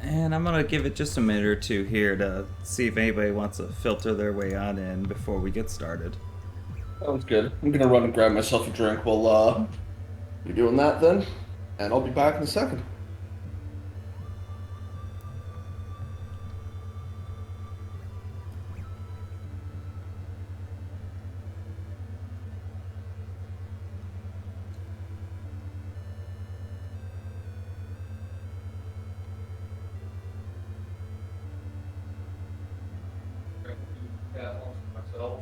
And I'm gonna give it just a minute or two here to see if anybody wants to filter their way on in before we get started. Sounds good. I'm gonna run and grab myself a drink while you're doing that then, and I'll be back in a second. Myself.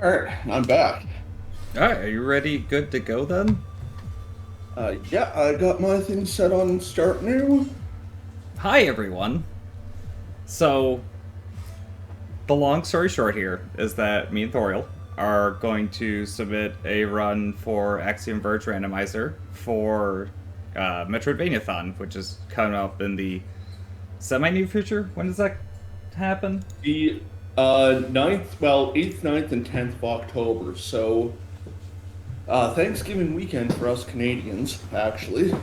All right, I'm back. Alright, are you ready? Good to go then? Yeah, I got my thing set on start new. Hi everyone. So, the long story short here is that me and Thorial are going to submit a run for Axiom Verge Randomizer for Metroidvaniathon, which is coming up in the semi-near future. When does that happen? The 8th, 9th, and 10th of October. So, Thanksgiving weekend for us Canadians, actually.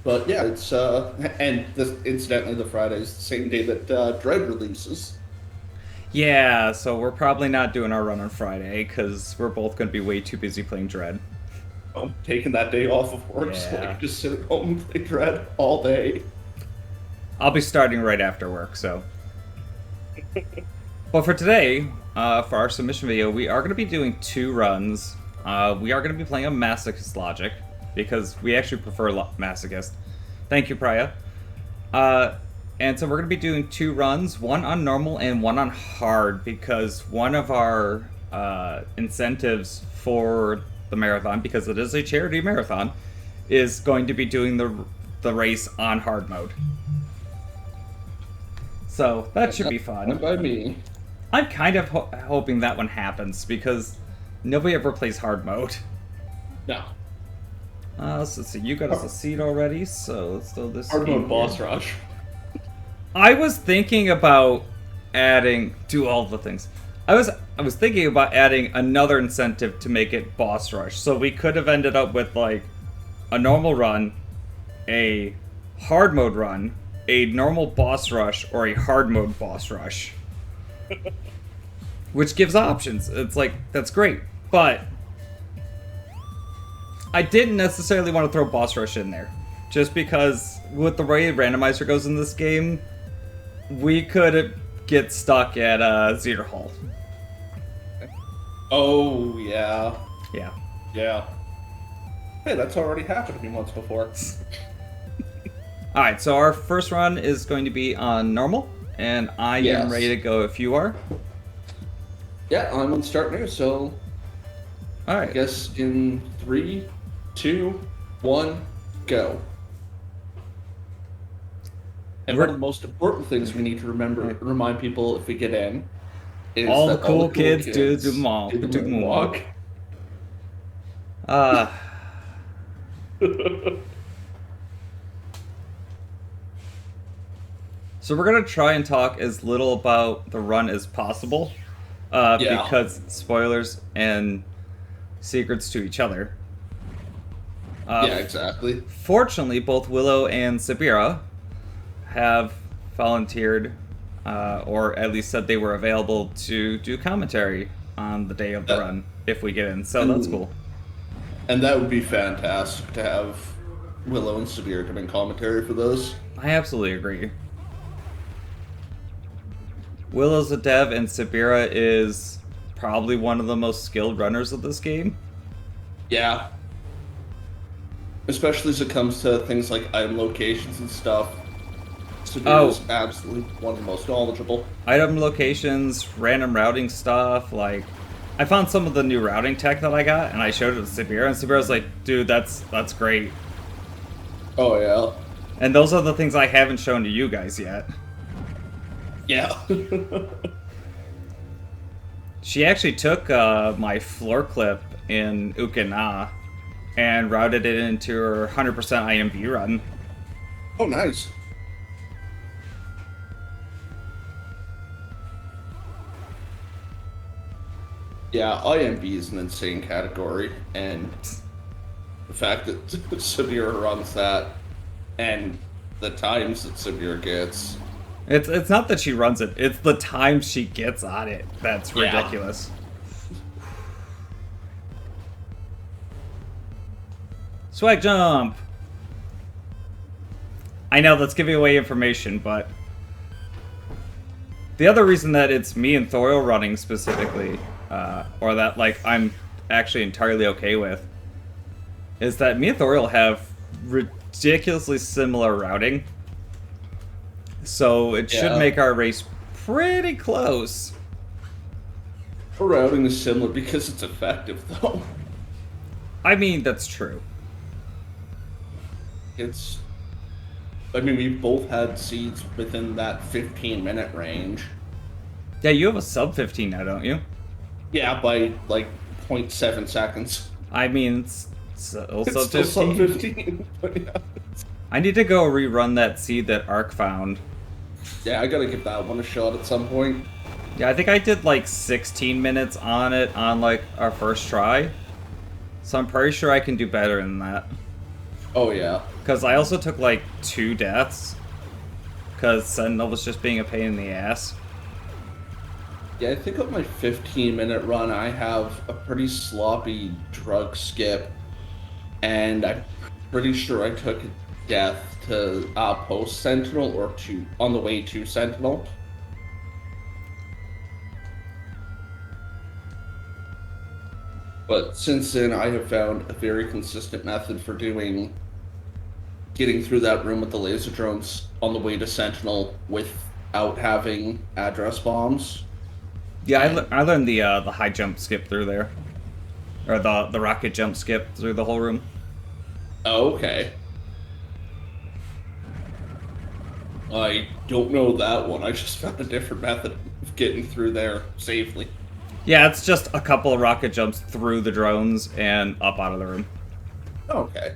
But yeah, it's and this incidentally the Friday is the same day that Dread releases. Yeah, so we're probably not doing our run on Friday because we're both going to be way too busy playing Dread. I'm taking that day off of work so I Yeah. can just sit at home and play Dread all day. I'll be starting right after work, so. But for today, for our submission video, we are going to be doing two runs. We are going to be playing a Masochist Logic, because we actually prefer Masochist. Thank you, Priya. And so we're going to be doing two runs, one on normal and one on hard, because one of our incentives for the marathon, because it is a charity marathon, is going to be doing the race on hard mode. So that should be Fine fun. by me. I'm kind of hoping that one happens because nobody ever plays hard mode. No. So let's see, you got us a seat already, so let's throw this Hard in mode boss here. rush. I was thinking about adding do all the things. I was thinking about adding another incentive to make it boss rush. So we could have ended up with like a normal run, a hard mode run, a normal boss rush, or a hard mode boss rush. Which gives options. It's like, that's great. But I didn't necessarily want to throw boss rush in there. Just because with the way randomizer goes in this game, we could get stuck at Zeta Hall. Oh, yeah. Yeah. Yeah. Hey, that's already happened to me once before. Alright, so our first run is going to be on normal, and I am ready to go if you are. Yeah, I'm on start now, so I Alright. guess in 3, 2, 1, go. And one of the most important things we need to remind people if we get in, is all that the cool kids do the moonwalk. So we're gonna try and talk as little about the run as possible, because spoilers and secrets to each other. Yeah, exactly. Fortunately, both Willow and Sabira have volunteered, or at least said they were available to do commentary on the day of the run if we get in. So that's cool. And that would be fantastic to have Willow and Sabira come in commentary for those. I absolutely agree. Willow's a dev, and Sabira is probably one of the most skilled runners of this game. Yeah. Especially as it comes to things like item locations and stuff. Sabira's absolutely one of the most knowledgeable. Item locations, random routing stuff, like... I found some of the new routing tech that I got, and I showed it to Sabira, and Sabira's like, dude, that's great. Oh, yeah. And those are the things I haven't shown to you guys yet. Yeah. She actually took my floor clip in Ukina and routed it into her 100% IMV run. Oh, nice. Yeah, IMV is an insane category, and the fact that Sabira runs that, and the times that Sabira gets... It's not that she runs it, it's the time she gets on it that's ridiculous. Swag jump! I know that's giving away information, but... The other reason that it's me and Thorial running specifically, or that like I'm actually entirely okay with, is that me and Thorial have ridiculously similar routing. So it should make our race pretty close. Her routing is similar because it's effective, though. I mean, that's true. I mean, we both had seeds within that 15-minute range. Yeah, you have a sub 15 now, don't you? Yeah, by like 0.7 seconds. I mean, it's still It's sub still 15. sub 15. But yeah. I need to go rerun that seed that Ark found. Yeah, I gotta give that one a shot at some point. Yeah, I think I did like 16 minutes on it on like our first try. So I'm pretty sure I can do better than that. Oh, yeah. Because I also took like 2 deaths. Because Sentinel was just being a pain in the ass. Yeah, I think on my 15-minute run, I have a pretty sloppy drug skip. And I'm pretty sure I took a death to post-Sentinel or on the way to Sentinel. But since then, I have found a very consistent method for getting through that room with the laser drones on the way to Sentinel without having address bombs. Yeah, I learned the high jump skip through there. Or the rocket jump skip through the whole room. Oh, okay. I don't know that one. I just found a different method of getting through there safely. Yeah, it's just a couple of rocket jumps through the drones and up out of the room. Okay.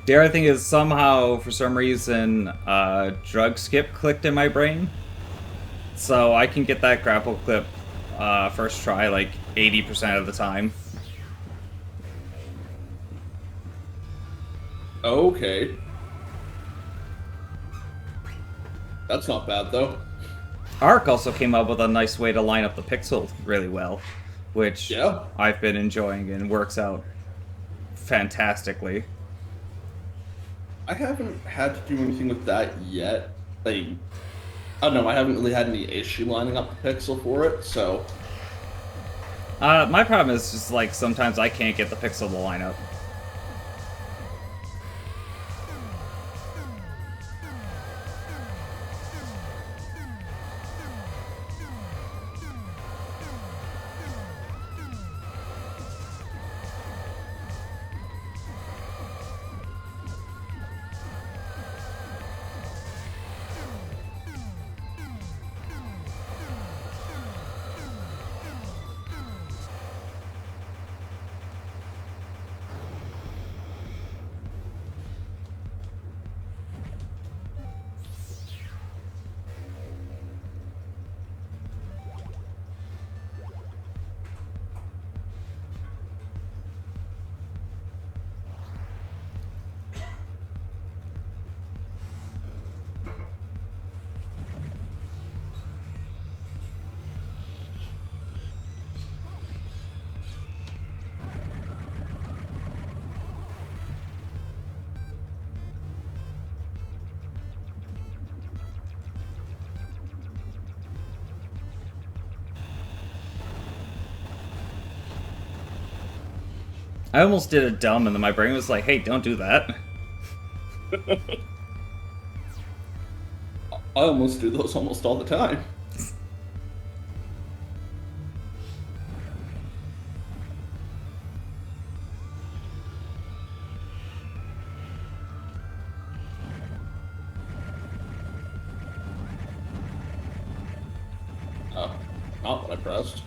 The other thing is somehow, for some reason, drug skip clicked in my brain. So I can get that grapple clip first try like 80% of the time. Okay. That's not bad, though. Arc also came up with a nice way to line up the pixel really well, which Yeah. I've been enjoying and works out fantastically. I haven't had to do anything with that yet. Like, I don't know, I haven't really had any issue lining up the pixel for it, so... My problem is just like sometimes I can't get the pixel to line up. I almost did it dumb, and then my brain was like, hey, don't do that. I almost do those almost all the time. Oh, not what I pressed.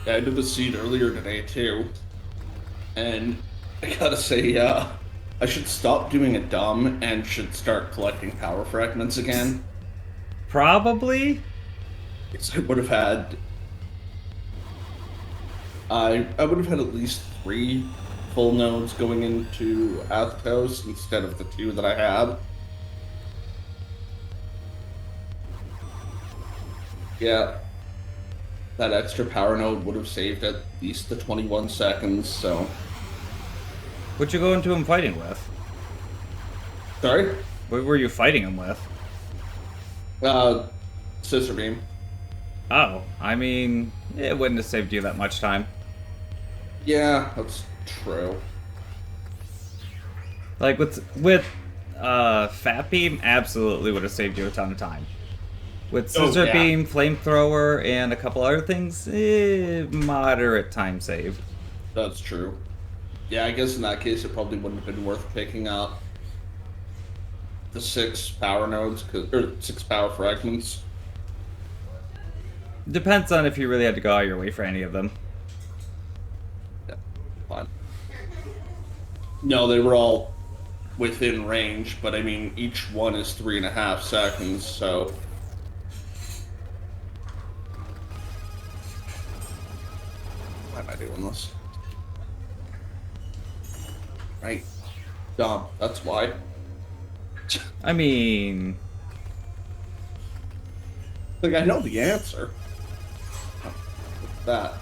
Yeah, I did the seed earlier today too, and I gotta say, I should stop doing it dumb and should start collecting power fragments again. Probably? Because I would have had, I would have had at least 3 full nodes going into Athos instead of the 2 that I had. Yeah. That extra power node would have saved at least the 21 seconds, so... What you going to him fighting with? Sorry? What were you fighting him with? Scissor Beam. Oh, I mean, it wouldn't have saved you that much time. Yeah, that's true. Like, with Fat Beam, absolutely would have saved you a ton of time. With Scissor yeah. Beam, Flamethrower, and a couple other things, moderate time save. That's true. Yeah, I guess in that case it probably wouldn't have been worth picking up the 6 power nodes, or 6 power fragments. Depends on if you really had to go out of your way for any of them. Yeah, fine. No, they were all within range, but I mean, each one is 3.5 seconds, so... Why am I doing this? Right. Dumb. That's why. I mean, Like, I know the answer. That.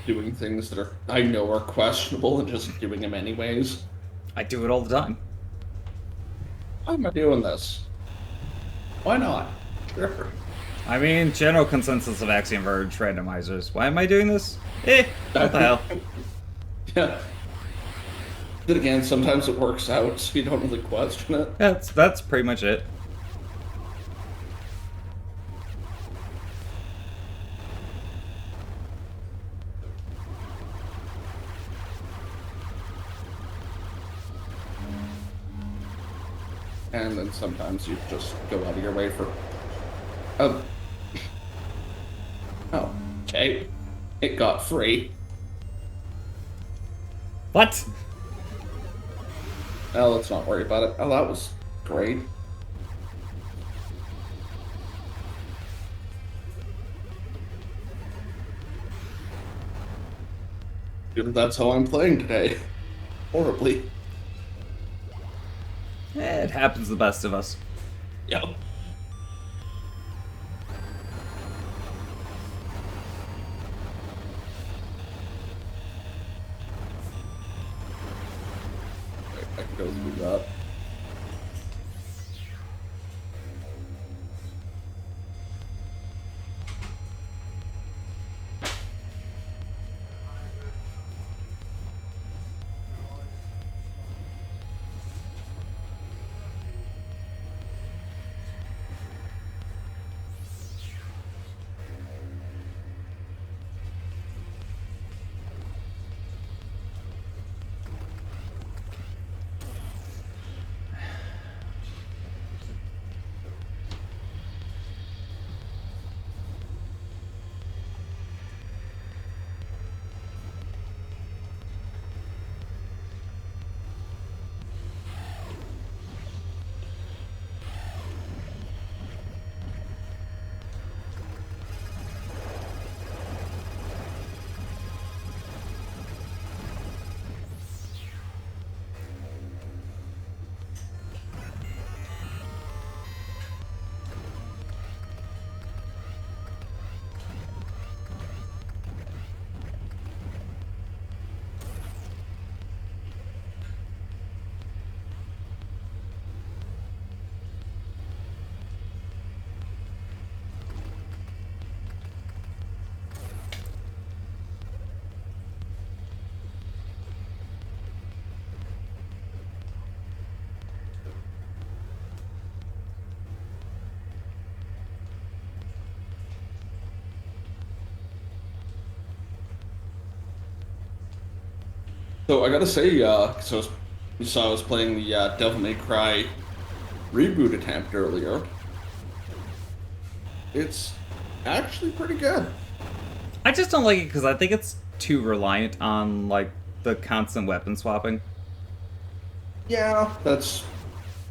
Doing things that I know are questionable and just doing them anyways. I do it all the time. Why am I doing this? Why not? Sure. I mean, general consensus of Axiom Verge randomizers. Why am I doing this? What the hell? Yeah. Then again, sometimes it works out, so you don't really question it. That's pretty much it. And then sometimes you just go out of your way for... Oh. Oh, okay. It got free. What? Oh, let's not worry about it. Oh, that was great. That's how I'm playing today. Horribly. It happens to the best of us. Yep. I can go through that. So I gotta say, 'cause I was You saw I was playing the Devil May Cry reboot attempt earlier. It's actually pretty good. I just don't like it because I think it's too reliant on like the constant weapon swapping. Yeah, that's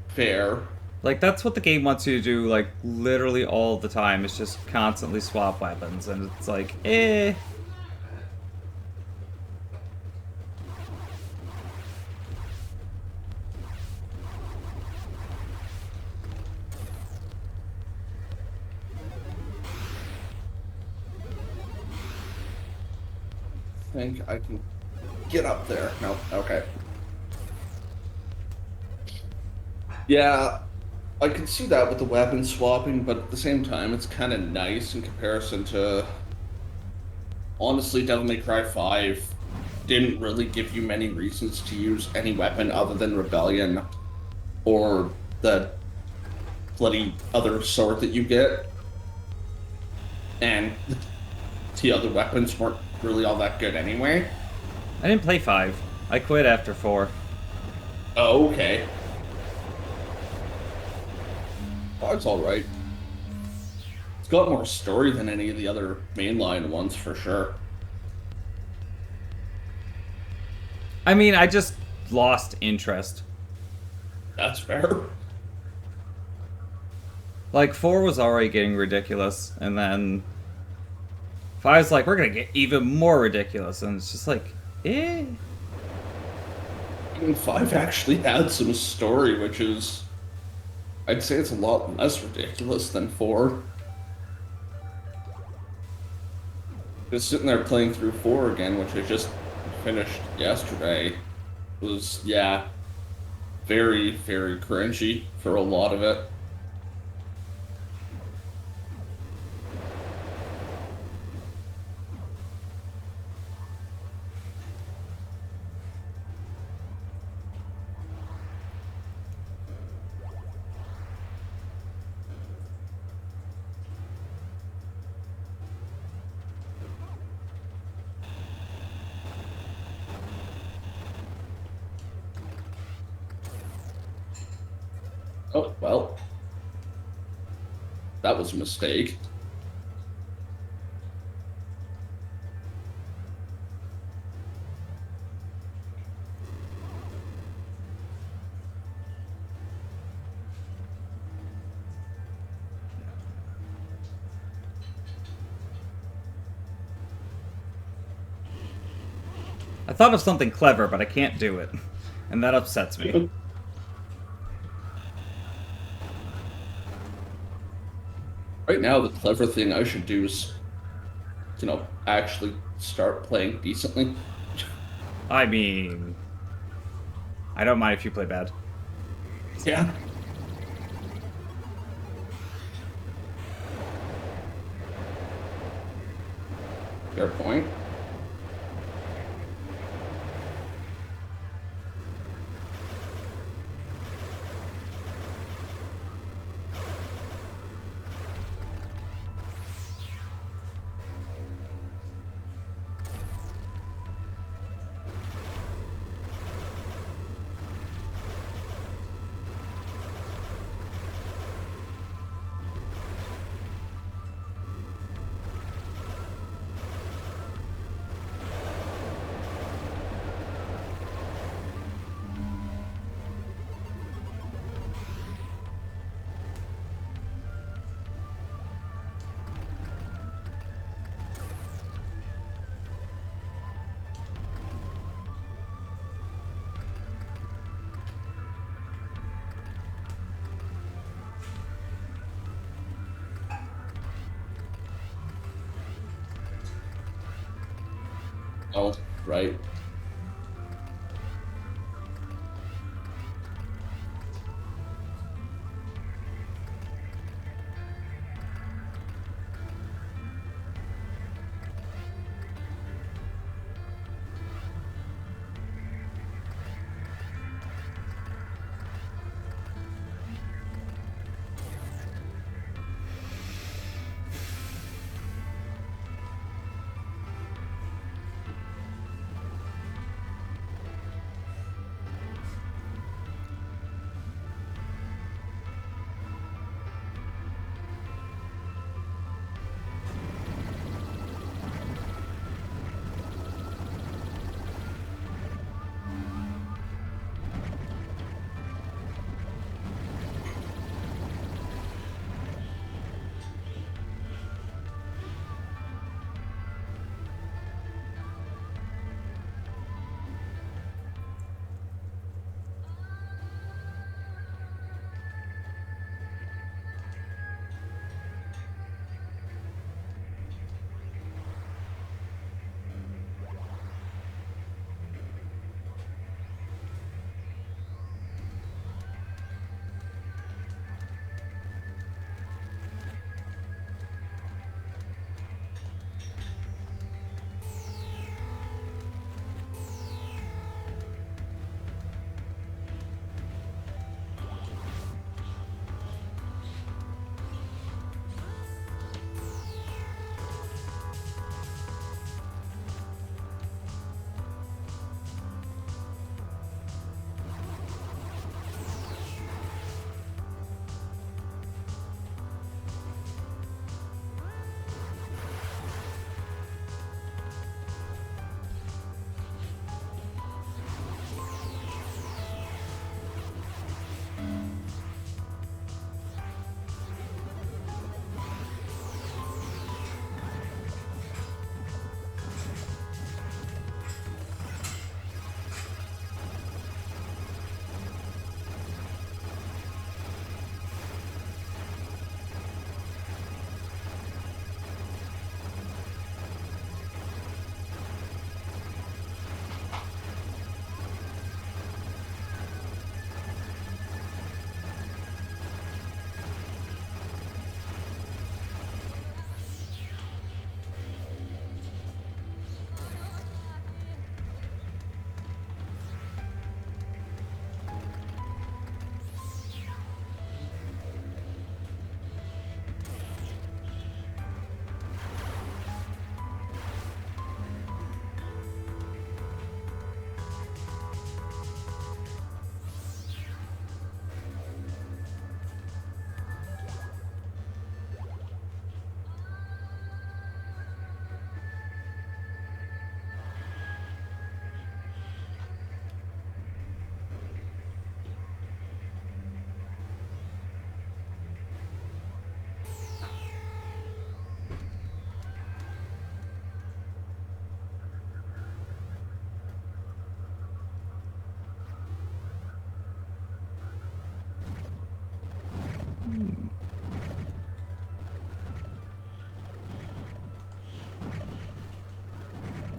fair. Like that's what the game wants you to do, like literally all the time. It's just constantly swap weapons, and it's like, eh. I think I can get up there. No, okay. Yeah, I can see that with the weapon swapping, but at the same time, it's kind of nice in comparison to, honestly, Devil May Cry 5 didn't really give you many reasons to use any weapon other than Rebellion or the bloody other sword that you get. And the other weapons weren't really all that good anyway. I didn't play 5. I quit after 4. Oh, okay. Oh, it's alright. It's got more story than any of the other mainline ones, for sure. I mean, I just lost interest. That's fair. Like 4 was already getting ridiculous, and then 5's like, we're gonna get even more ridiculous, and it's just like, eh. Even 5 actually had some story, which is, I'd say it's a lot less ridiculous than 4. Just sitting there playing through 4 again, which I just finished yesterday, was, yeah, very, very cringy for a lot of it. Oh, well, that was a mistake. I thought of something clever, but I can't do it. And that upsets me. Right now, the clever thing I should do is, actually start playing decently. I mean, I don't mind if you play bad. Yeah. Fair point. Oh, right.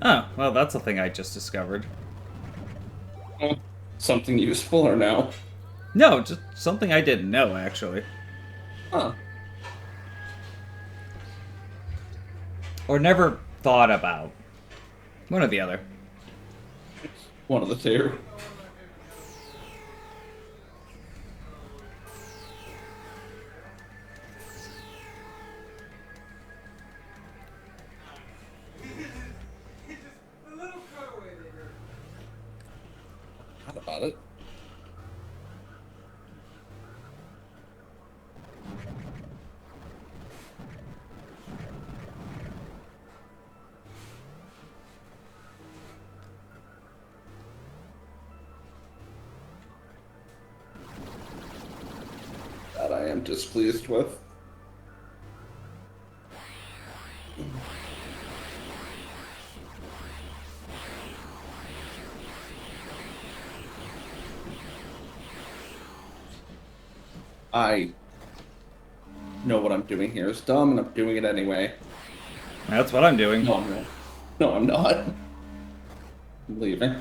Oh, well, that's a thing I just discovered. Oh, something useful or no? No, just something I didn't know, actually. Huh. Or never thought about. One or the other. One of the two. How about it? That I am displeased with. I know what I'm doing here is dumb, and I'm doing it anyway. That's what I'm doing. No, I'm not. No, I'm not. I'm leaving.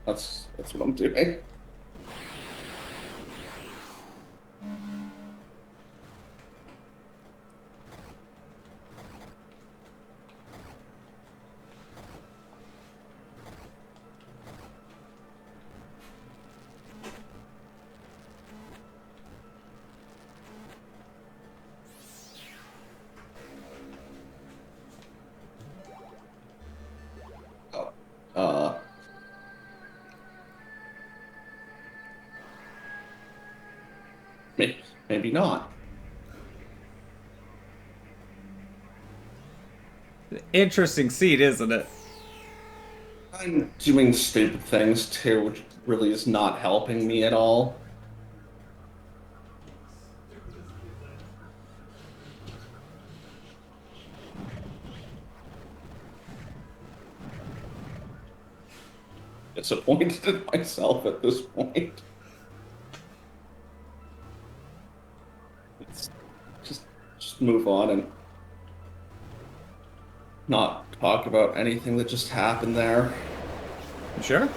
That's what I'm doing. Oh, uh, maybe not. Interesting seed, isn't it? I'm doing stupid things too, which really is not helping me at all. Disappointed in myself at this point. It's just move on and not talk about anything that just happened there. You sure?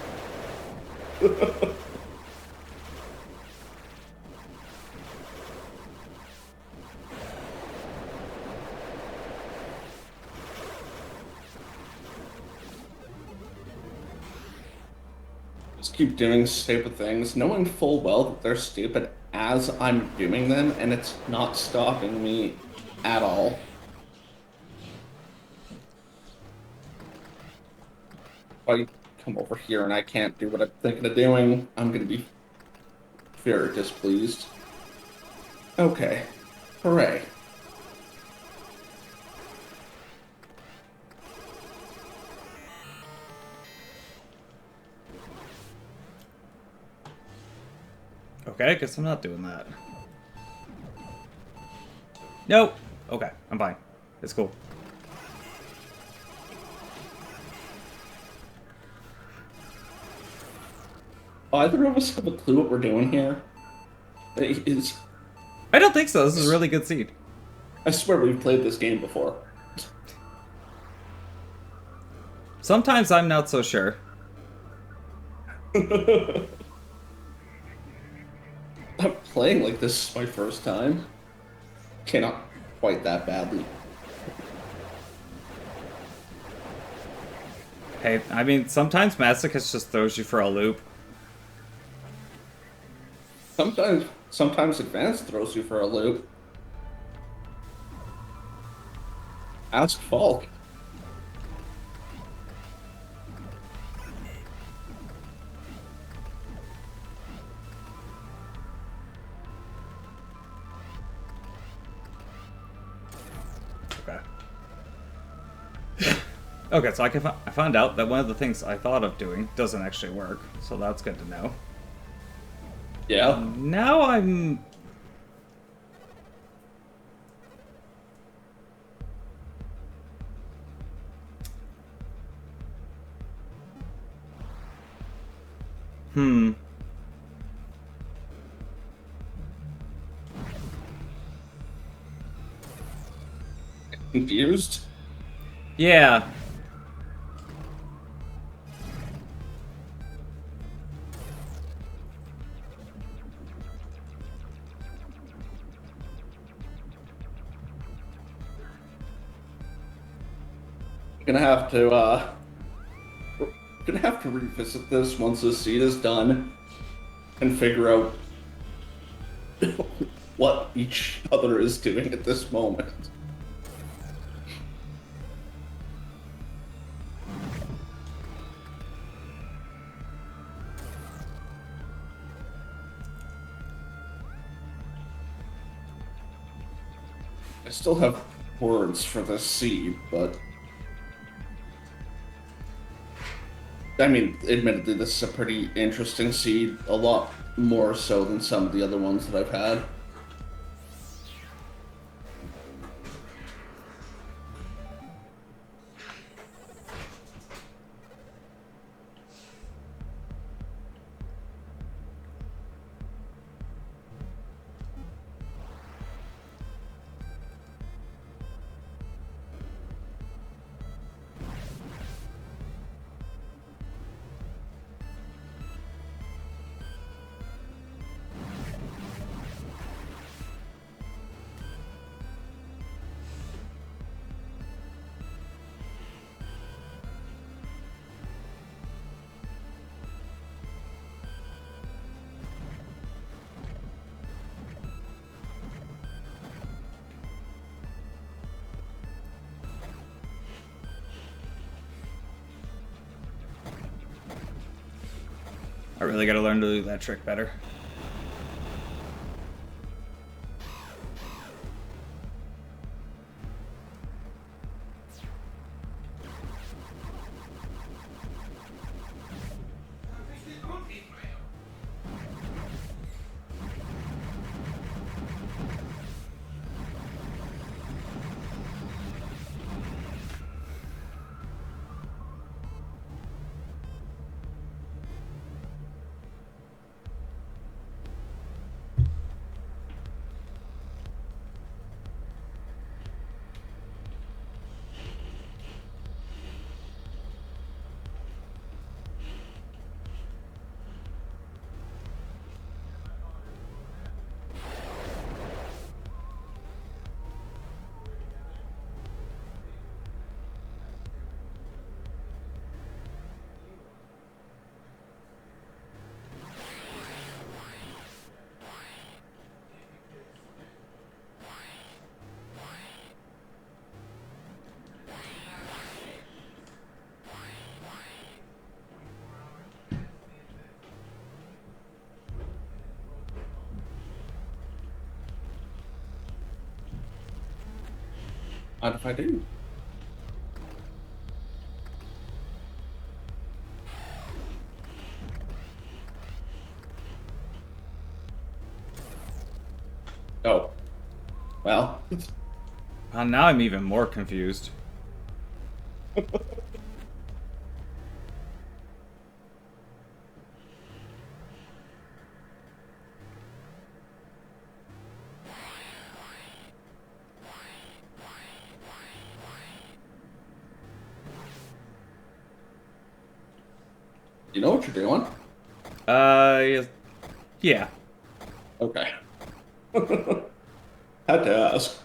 Just keep doing stupid things, knowing full well that they're stupid as I'm doing them, and it's not stopping me at all. If I come over here and I can't do what I'm thinking of doing, I'm gonna be very displeased. Okay. Hooray. Okay, I guess I'm not doing that. Nope. Okay, I'm fine. It's cool. Either of us have a clue what we're doing here? Is I don't think so. This is a really good seed. I swear we've played this game before. Sometimes I'm not so sure. I'm playing like this is my first time. Cannot quite that badly. Hey, I mean, sometimes Masochist just throws you for a loop. Sometimes advanced throws you for a loop. Ask Falk. Okay. Okay, so I found out that one of the things I thought of doing doesn't actually work, so that's good to know. Yeah. Now I'm... Hmm. Confused? Yeah. Gonna have to gonna have to revisit this once this seed is done and figure out what each other is doing at this moment. I still have words for this seed, but I mean, admittedly, this is a pretty interesting seed, a lot more so than some of the other ones that I've had. I really gotta learn to do that trick better. Mind if I do? Oh. Well. Now I'm even more confused. You know what you're doing? Yeah. Okay. Had to ask.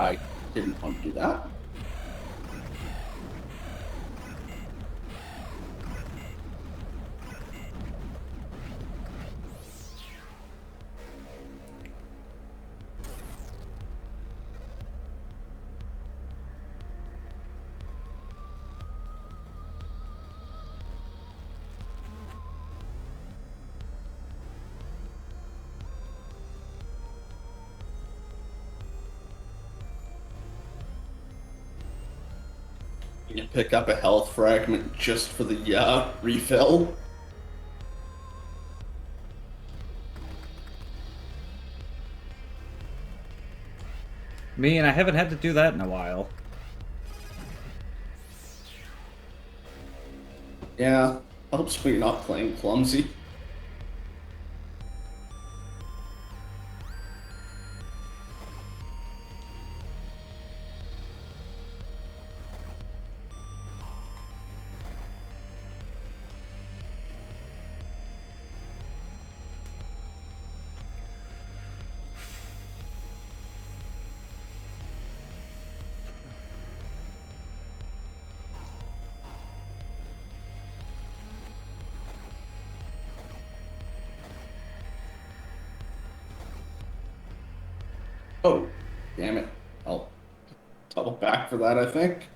I didn't want to do that. You pick up a health fragment just for the refill. Me, and I haven't had to do that in a while. Yeah, helps when you're not playing clumsy. Oh, damn it. I'll double back for that, I think.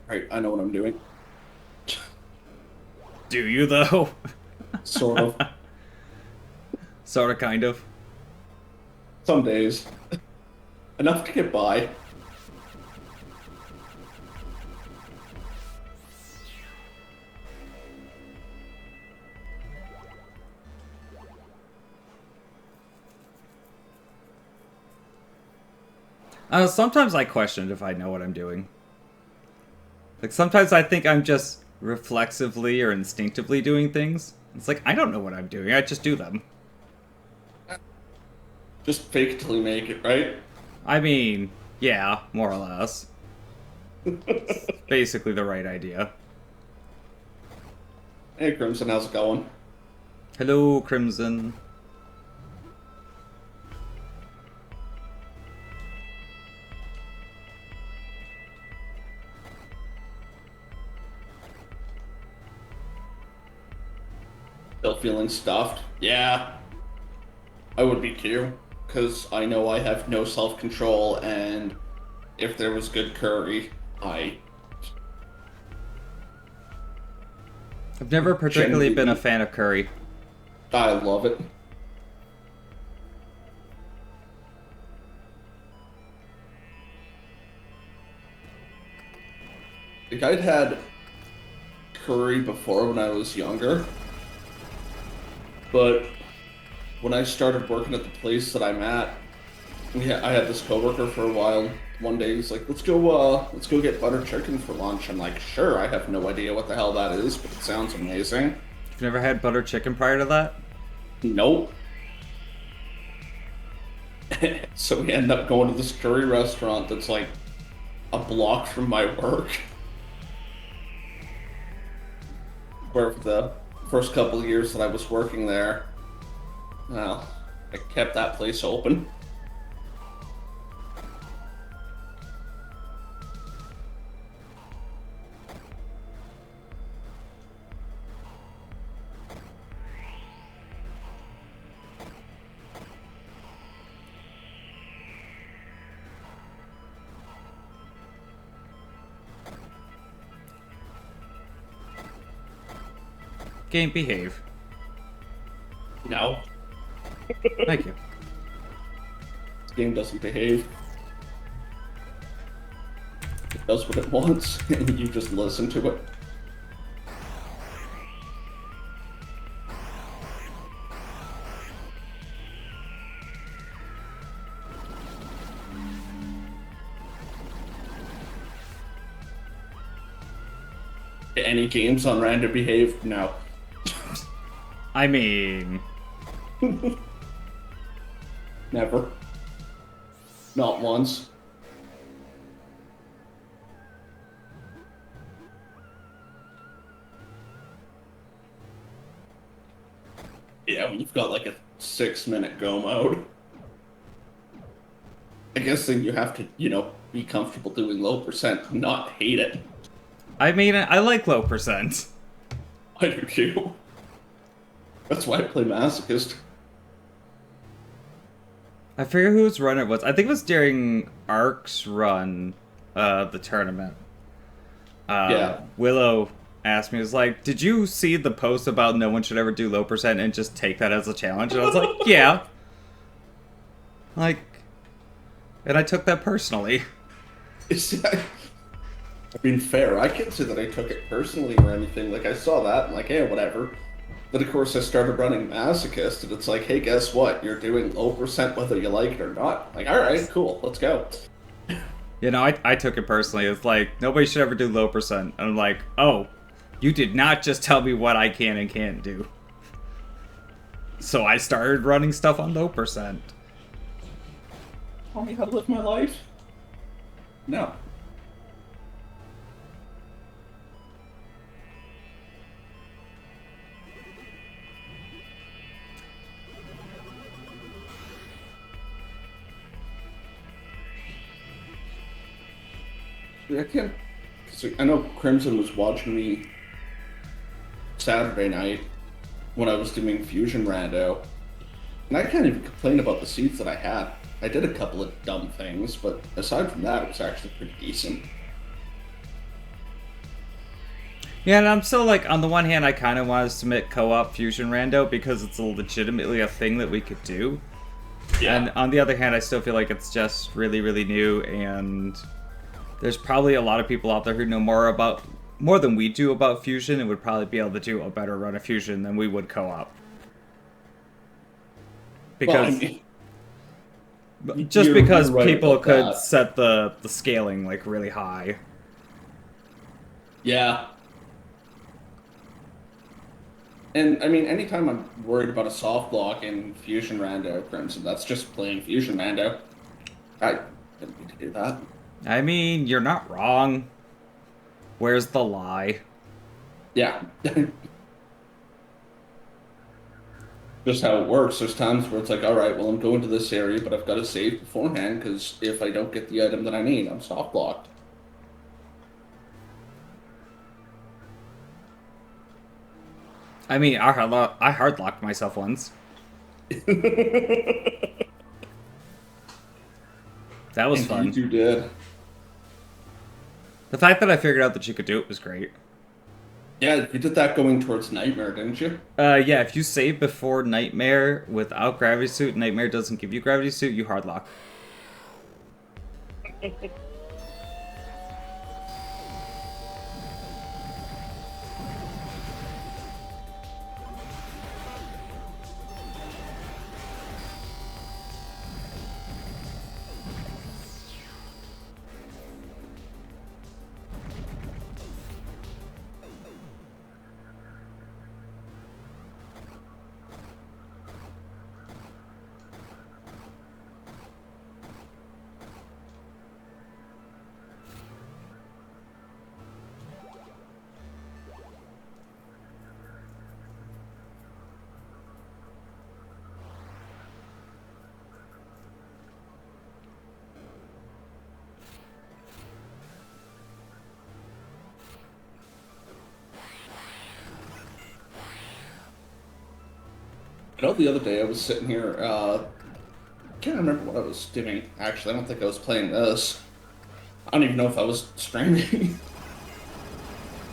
Right, I know what I'm doing. Do you, though? Sort of. Sort of, kind of. Some days. Enough to get by. Sometimes I question if I know what I'm doing. Like, sometimes I think I'm just reflexively or instinctively doing things. It's like, I don't know what I'm doing, I just do them. Just fake it till you make it, right? I mean, yeah, more or less. Basically the right idea. Hey, Crimson, how's it going? Hello, Crimson. Still feeling stuffed? Yeah. I would be too, because I know I have no self-control, and if there was good curry, I've never particularly been a fan of curry. I love it. Like, I'd had curry before when I was younger, but when I started working at the place that I'm at, I had this coworker for a while. One day he's like, let's go get butter chicken for lunch." I'm like, "Sure." I have no idea what the hell that is, but it sounds amazing. You've never had butter chicken prior to that? Nope. So we end up going to this curry restaurant that's like a block from my work, where for the first couple of years that I was working there, well, I kept that place open. Game, behave. No, Thank you. this game doesn't behave. It does what it wants, and you just listen to it. Any games on random behave? No. I mean, Never. Not once. Yeah, when you've got like a 6-minute go mode. I guess then you have to, be comfortable doing low percent, not hate it. I like low percent. I do too. That's why I play Masochist. I forget whose run it was. I think it was during Ark's run, the tournament. Yeah. Willow asked me, was like, did you see the post about no one should ever do low percent and just take that as a challenge? And I was like, yeah. Like, and I took that personally. I mean, fair. I can't say that I took it personally or anything. Like, I saw that and like, hey, whatever. Then, of course, I started running Masochist, and it's like, hey, guess what? You're doing low percent whether you like it or not. Like, all right, cool, let's go. You know, I took it personally. It's like, nobody should ever do low percent. And I'm like, oh, you did not just tell me what I can and can't do. So I started running stuff on low percent. Tell me how to live my life? No. I can't. Cause I know Crimson was watching me Saturday night when I was doing Fusion Rando, and I can't even complain about the seats that I had. I did a couple of dumb things, but aside from that, it was actually pretty decent. Yeah, and I'm still like, on the one hand, I kind of want to submit co-op Fusion Rando because it's legitimately a thing that we could do. Yeah. And on the other hand, I still feel like it's just really, really new, and there's probably a lot of people out there who know more than we do about Fusion and would probably be able to do a better run of Fusion than we would co-op. Because just because you're right people about could that. set the scaling like really high. Yeah. And I mean, anytime I'm worried about a soft block in Fusion Rando, Crimson, that's just playing Fusion Rando. I didn't need to do that. I mean, you're not wrong. Where's the lie? Yeah. Just how it works. There's times where it's like, all right, well, I'm going to this area, but I've got to save beforehand because if I don't get the item that I need, I'm soft blocked. I mean, I hard locked myself once. That was fun. You did. The fact that I figured out that you could do it was great. Yeah, you did that going towards Nightmare, didn't you? Yeah, if you save before Nightmare without Gravity Suit, Nightmare doesn't give you Gravity Suit, you hard lock. I know the other day I was sitting here, can't remember what I was doing, actually. I don't think I was playing this. I don't even know if I was streaming.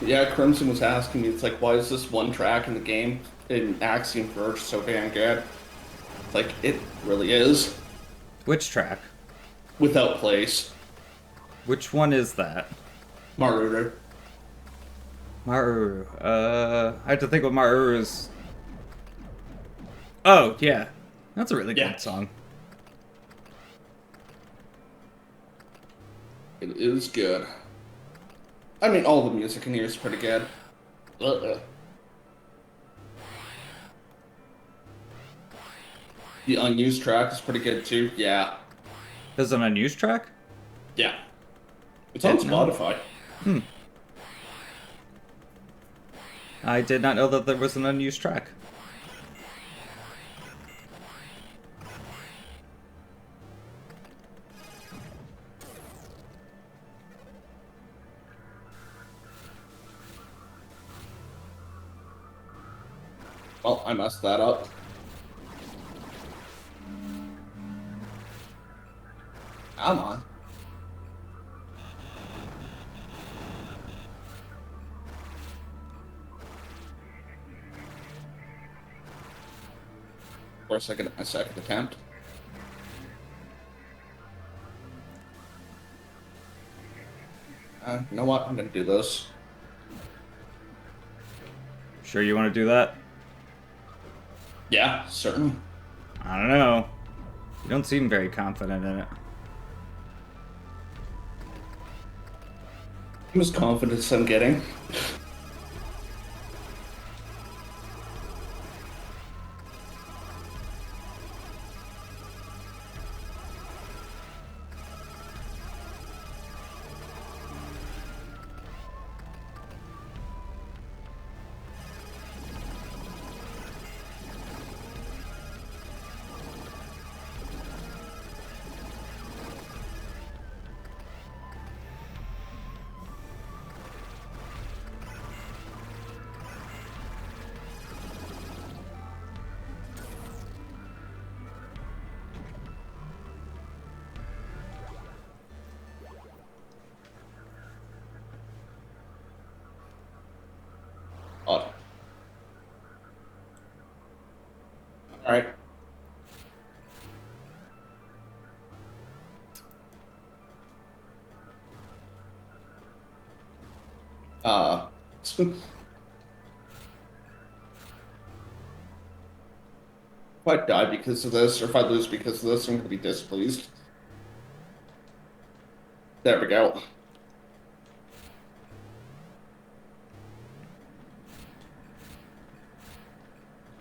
Yeah, Crimson was asking me, it's like, why is this one track in the game in Axiom Verge so damn good? Like, it really is. Which track? Without place. Which one is that? Maruru. Maruru. I have to think what Maruru is. Oh, yeah. That's a really Yeah. good song. It is good. I mean, all the music in here is pretty good. The unused track is pretty good too. Yeah. There's an unused track? Yeah. It's on Didn't know. Spotify. I did not know that there was an unused track. Well, I messed that up. Come on. Of course, I get my second attempt. You know what? I'm gonna do this. Sure you want to do that? Yeah, certainly. I don't know. You don't seem very confident in it. I'm as confident as I'm getting. Odd. Alright. If I die because of this, or if I lose because of this, I'm gonna be displeased. There we go.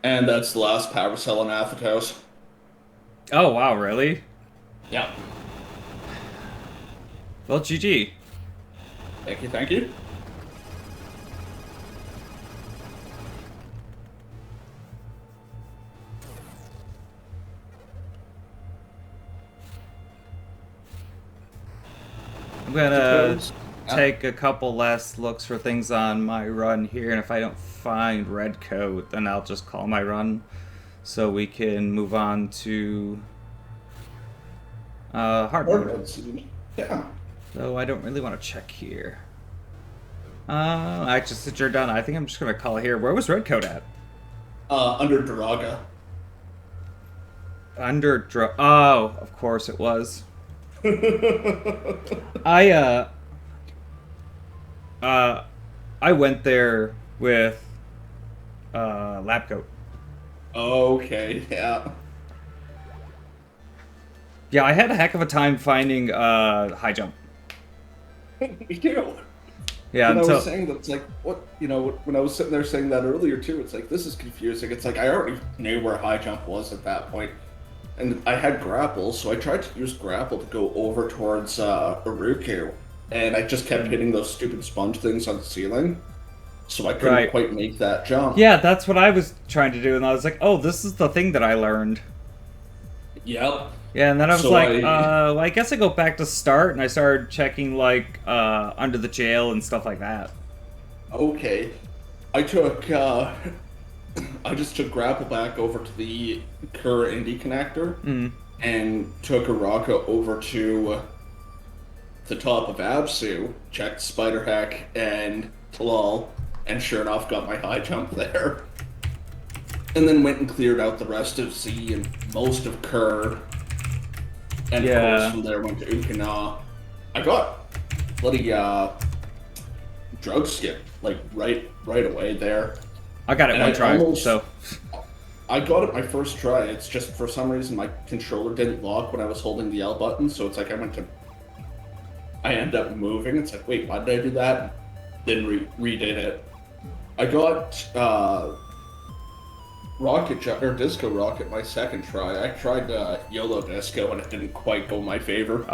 And that's the last power cell on Athetos. Oh, wow, really? Yeah. Well, GG. Thank you, thank you. I'm gonna Yeah. take a couple last looks for things on my run here, and if I don't find red coat, then I'll just call my run so we can move on to hard mode. Yeah. So I don't really want to check here. Actually, since you're done, I think I'm just gonna call it here. Where was red coat at? Under Duraga. Oh, of course it was. I went there with lab coat. Okay, yeah. Yeah, I had a heck of a time finding high jump. Me too. Yeah, When I until was saying that, it's like, what, when I was sitting there saying that earlier too, it's like, this is confusing. It's like, I already knew where high jump was at that point. And I had grapple, so I tried to use grapple to go over towards Uruku. And I just kept hitting those stupid sponge things on the ceiling. So I couldn't Right. quite make that jump. yeah, that's what I was trying to do, and I was like, oh, this is the thing that I learned. Yep. Yeah, and then I was So like, well, I guess I go back to start, and I started checking like under the jail and stuff like that. Okay. I took I just took grapple back over to the Kerr Indy connector Mm. and took a rocket over to the top of Absu, checked Spider Hack and Talal, and sure enough got my high jump there. And then went and cleared out the rest of Z and most of Kerr. And of course Yeah. from there went to Ukana. I got bloody drug skip like right away there. I got it And one I try, almost- so. I got it my first try. It's just for some reason my controller didn't lock when I was holding the L button, so it's like I ended up moving. It's like, wait, why did I do that? Then redid it. I got Disco Rocket my second try. I tried YOLO Disco and it didn't quite go my favor.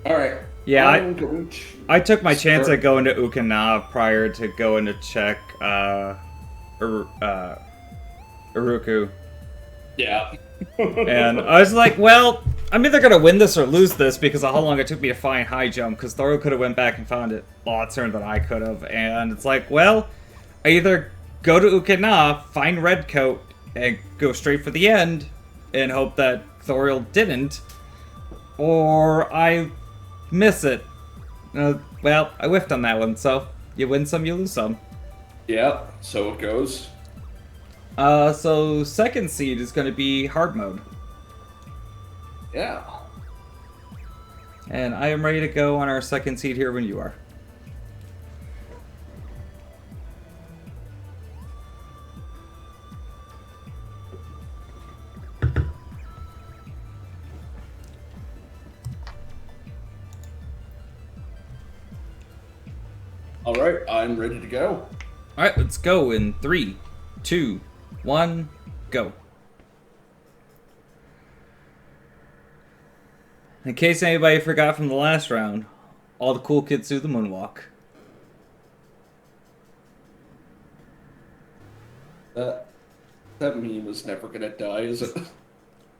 Alright. Yeah, going I took my chance start- at going to Ukana prior to going to check Uruku. Yeah. And I was like, well, I'm either gonna win this or lose this because of how long it took me to find high jump, because Thoro could have went back and found it a lot sooner than I could have. And it's like, well, I either go to Ukana, find Redcoat, and go straight for the end, and hope that Thorial didn't, or I miss it. Well, I whiffed on that one, so you win some, you lose some. Yeah, so it goes. So second seed is going to be hard mode. Yeah. And I am ready to go on our second seed here when you are. Alright, I'm ready to go. Alright, let's go in 3, 2, 1, go. In case anybody forgot from the last round, all the cool kids do the moonwalk. That meme was never gonna die, is it?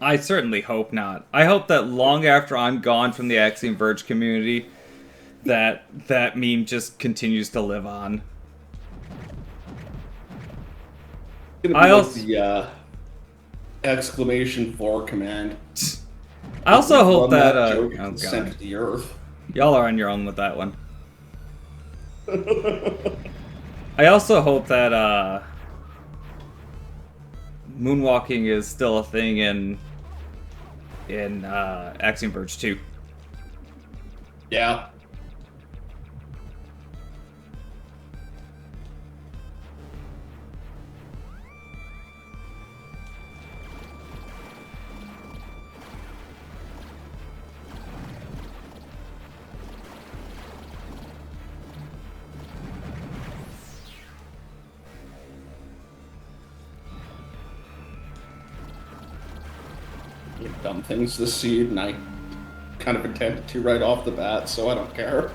I certainly hope not. I hope that long after I'm gone from the Axiom Verge community, that meme just continues to live on. It's gonna be like the exclamation for command. I also hope Run that, joke oh and sent god, to the earth. y'all are on your own with that one. I also hope that, moonwalking is still a thing in Axiom Verge 2. Yeah. Dumb things this seed, and I kind of intended to right off the bat, so I don't care.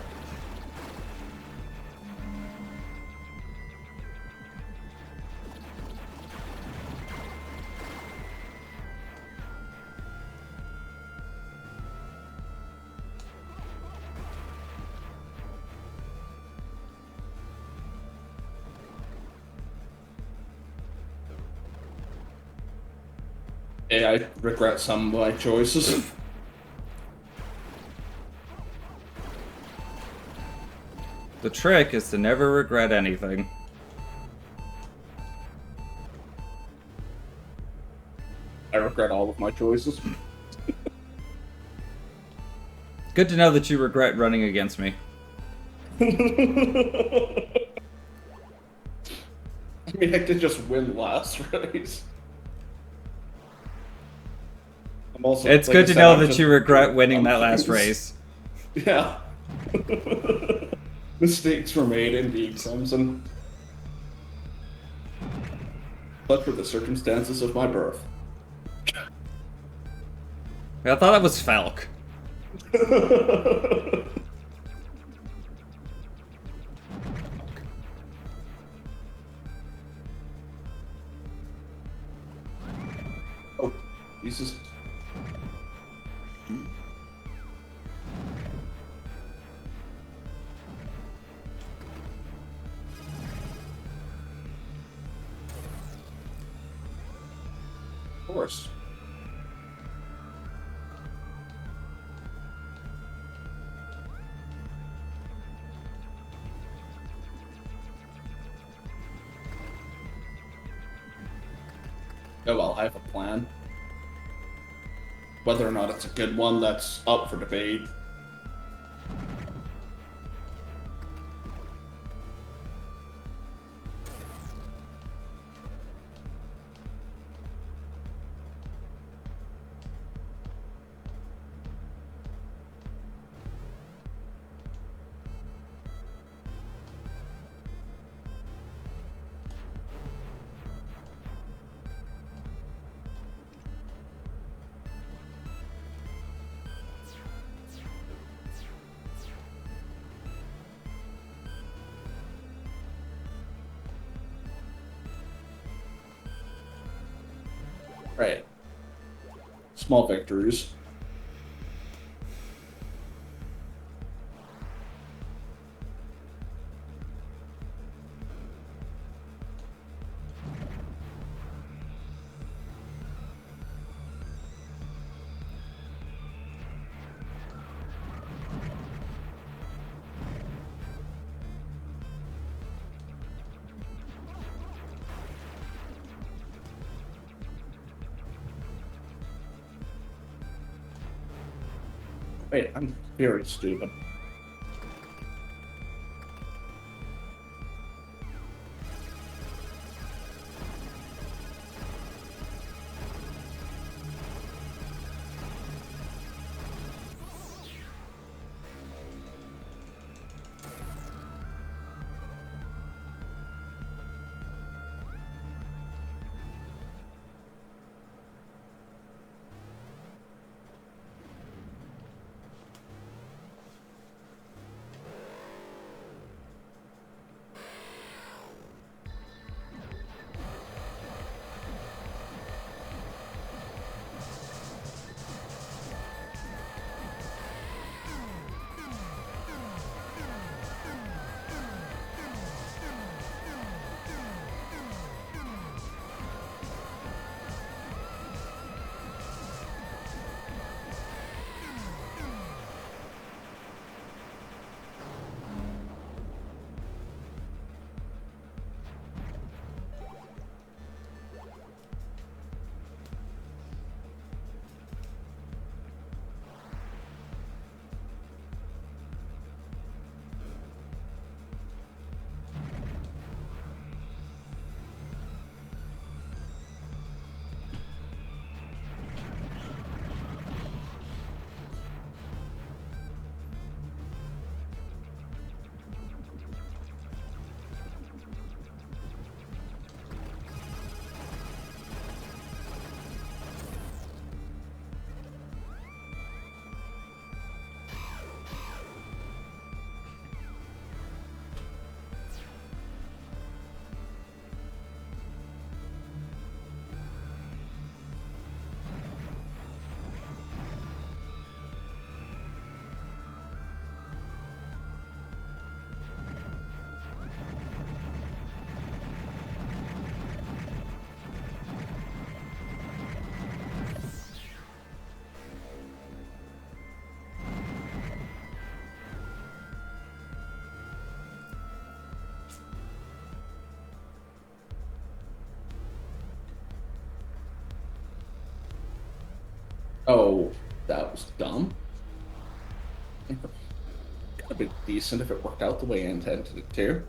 Yeah, I regret some of my choices. The trick is to never regret anything. I regret all of my choices. Good to know that you regret running against me. I mean, I did just win last race. I'm also, It's like I good to said, know I'm that just you regret winning dumb that last things. race. Yeah. Mistakes were made indeed, Crimson. But for the circumstances of my birth. I thought that was Falk. Oh, Jesus. course. Oh well, I have a plan. Whether or not it's a good one, that's up for debate. Right. Small victories. Wait, I'm very stupid. Oh, that was dumb. Could have been decent if it worked out the way I intended it to.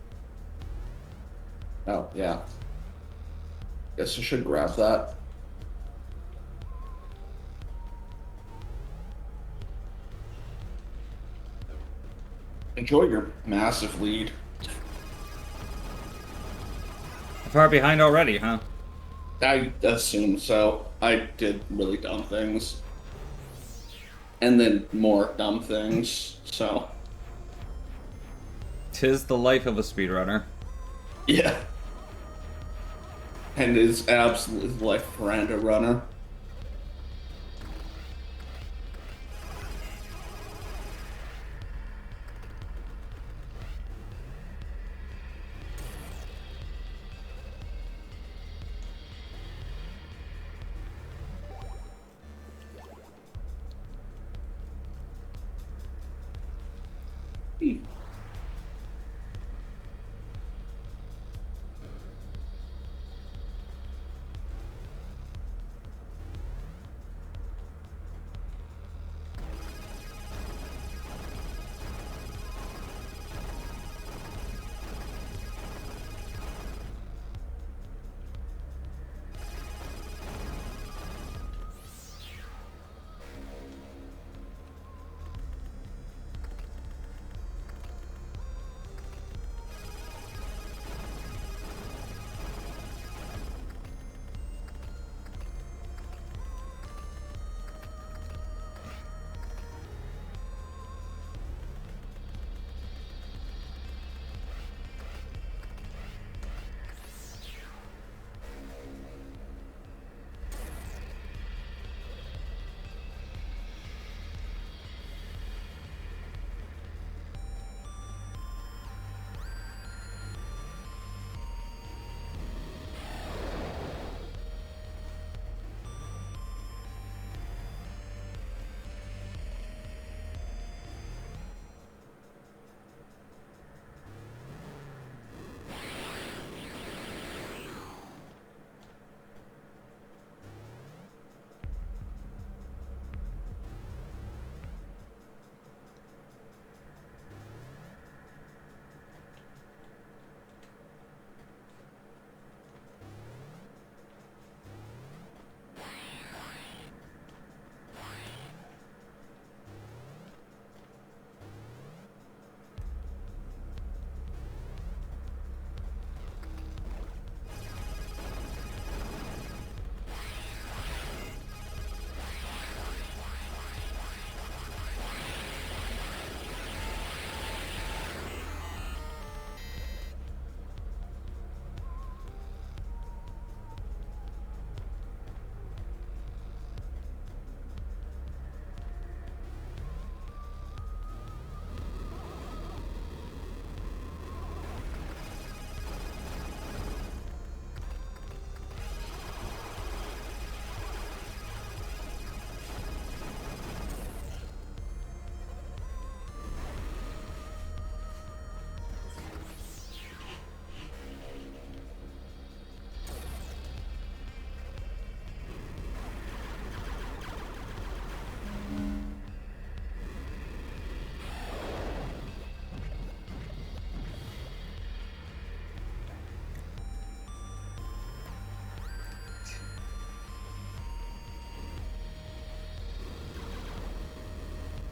Oh, yeah. Guess I should grab that. Enjoy your massive lead. Far behind already, huh? I assume so. I did really dumb things. And then more dumb things, so. 'Tis the life of a speedrunner. Yeah. And is absolutely like Miranda Runner.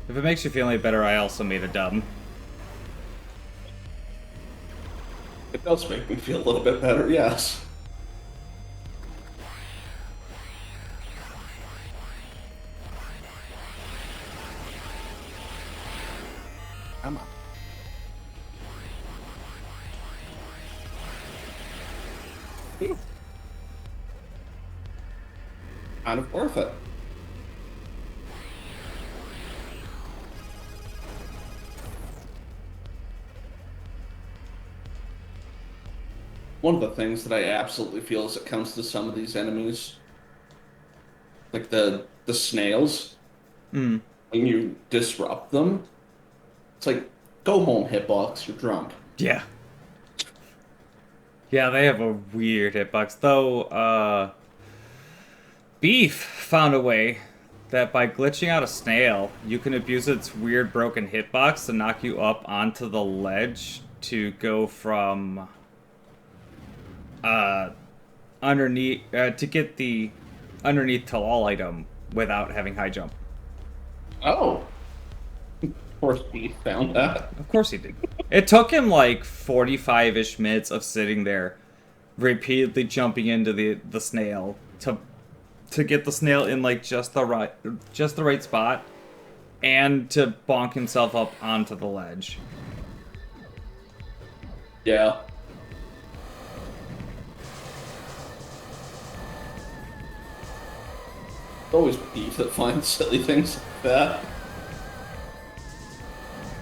If it makes you feel any better, I also made a dub. It does make me feel a little bit better, yes. Come on. Kind of worth it. One of the things that I absolutely feel as it comes to some of these enemies, like the snails, when you disrupt them, it's like, go home, hitbox, you're drunk. Yeah. Yeah, they have a weird hitbox. Though, Beef found a way that by glitching out a snail, you can abuse its weird broken hitbox to knock you up onto the ledge to go from underneath to get the underneath to all item without having high jump. Oh. Of course Beef found that. Of course he did. It took him like 45-ish minutes of sitting there, repeatedly jumping into the snail to get the snail in like just the right spot, and to bonk himself up onto the ledge. Yeah. It's always Beef that finds silly things like that.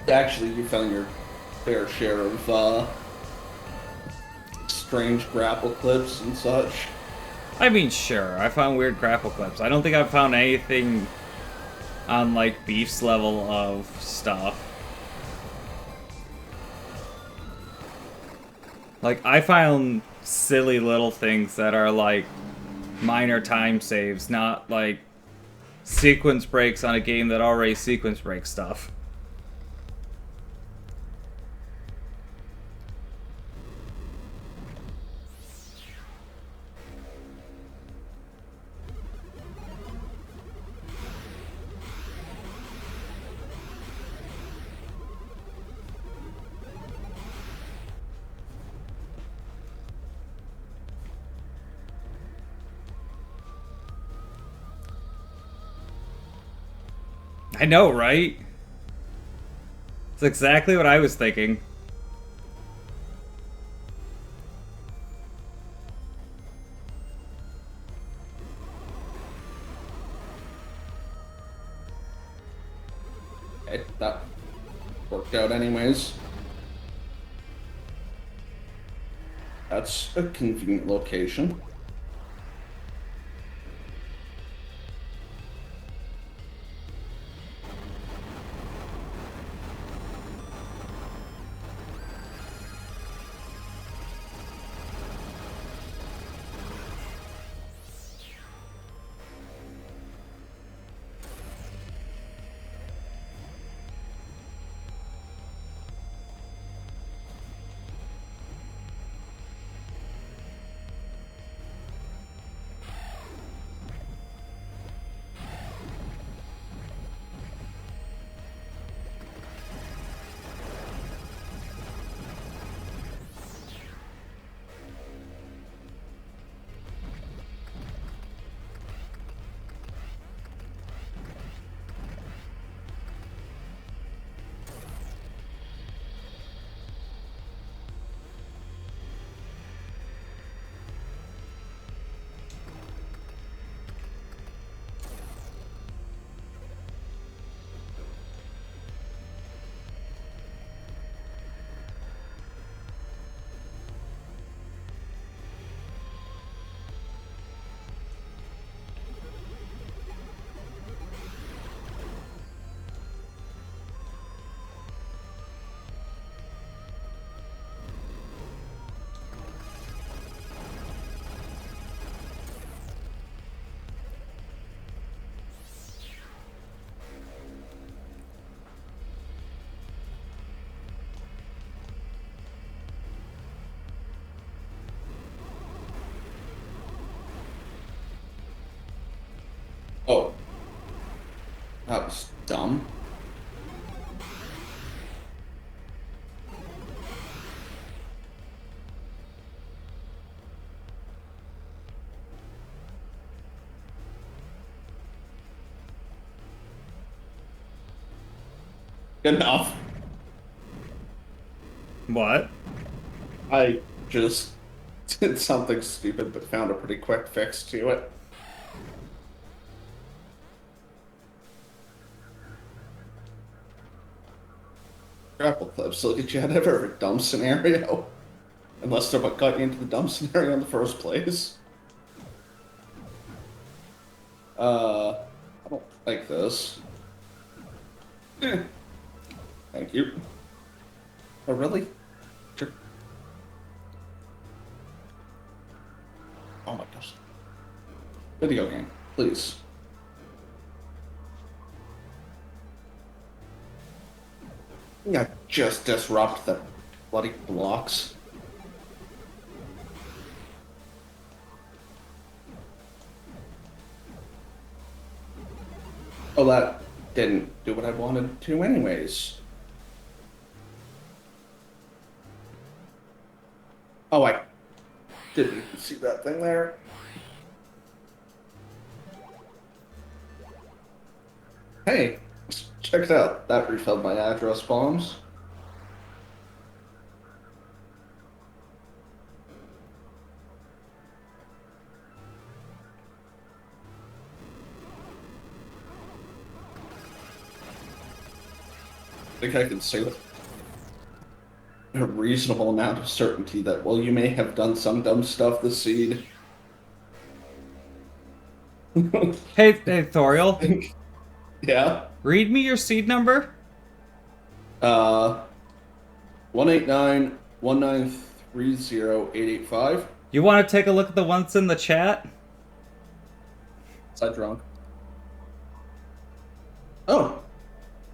Actually, you found your fair share of strange grapple clips and such. I mean, sure, I found weird grapple clips. I don't think I've found anything on like Beef's level of stuff. Like, I found silly little things that are like minor time saves, not like sequence breaks on a game that already sequence breaks stuff. I know, right? It's exactly what I was thinking. That worked out anyways. That's a convenient location. Oh, that was dumb. Enough. What? I just did something stupid, but found a pretty quick fix to it. Grapple clips. Look at you had ever a dumb scenario. Unless they're what got you into the dumb scenario in the first place. I don't like this. Eh, thank you. Oh, really? Sure. Oh my gosh. Video game, please. Yeah, just disrupt the bloody blocks. Oh, that didn't do what I wanted to anyways. Oh, I didn't see that thing there. Hey, check it out. That refilled my address bombs. I think I can say with a reasonable amount of certainty that, well, you may have done some dumb stuff this seed. Hey, Thorial. Yeah. Read me your seed number. Uh, 189 30885. You want to take a look at the ones in the chat? Is that drunk? Oh,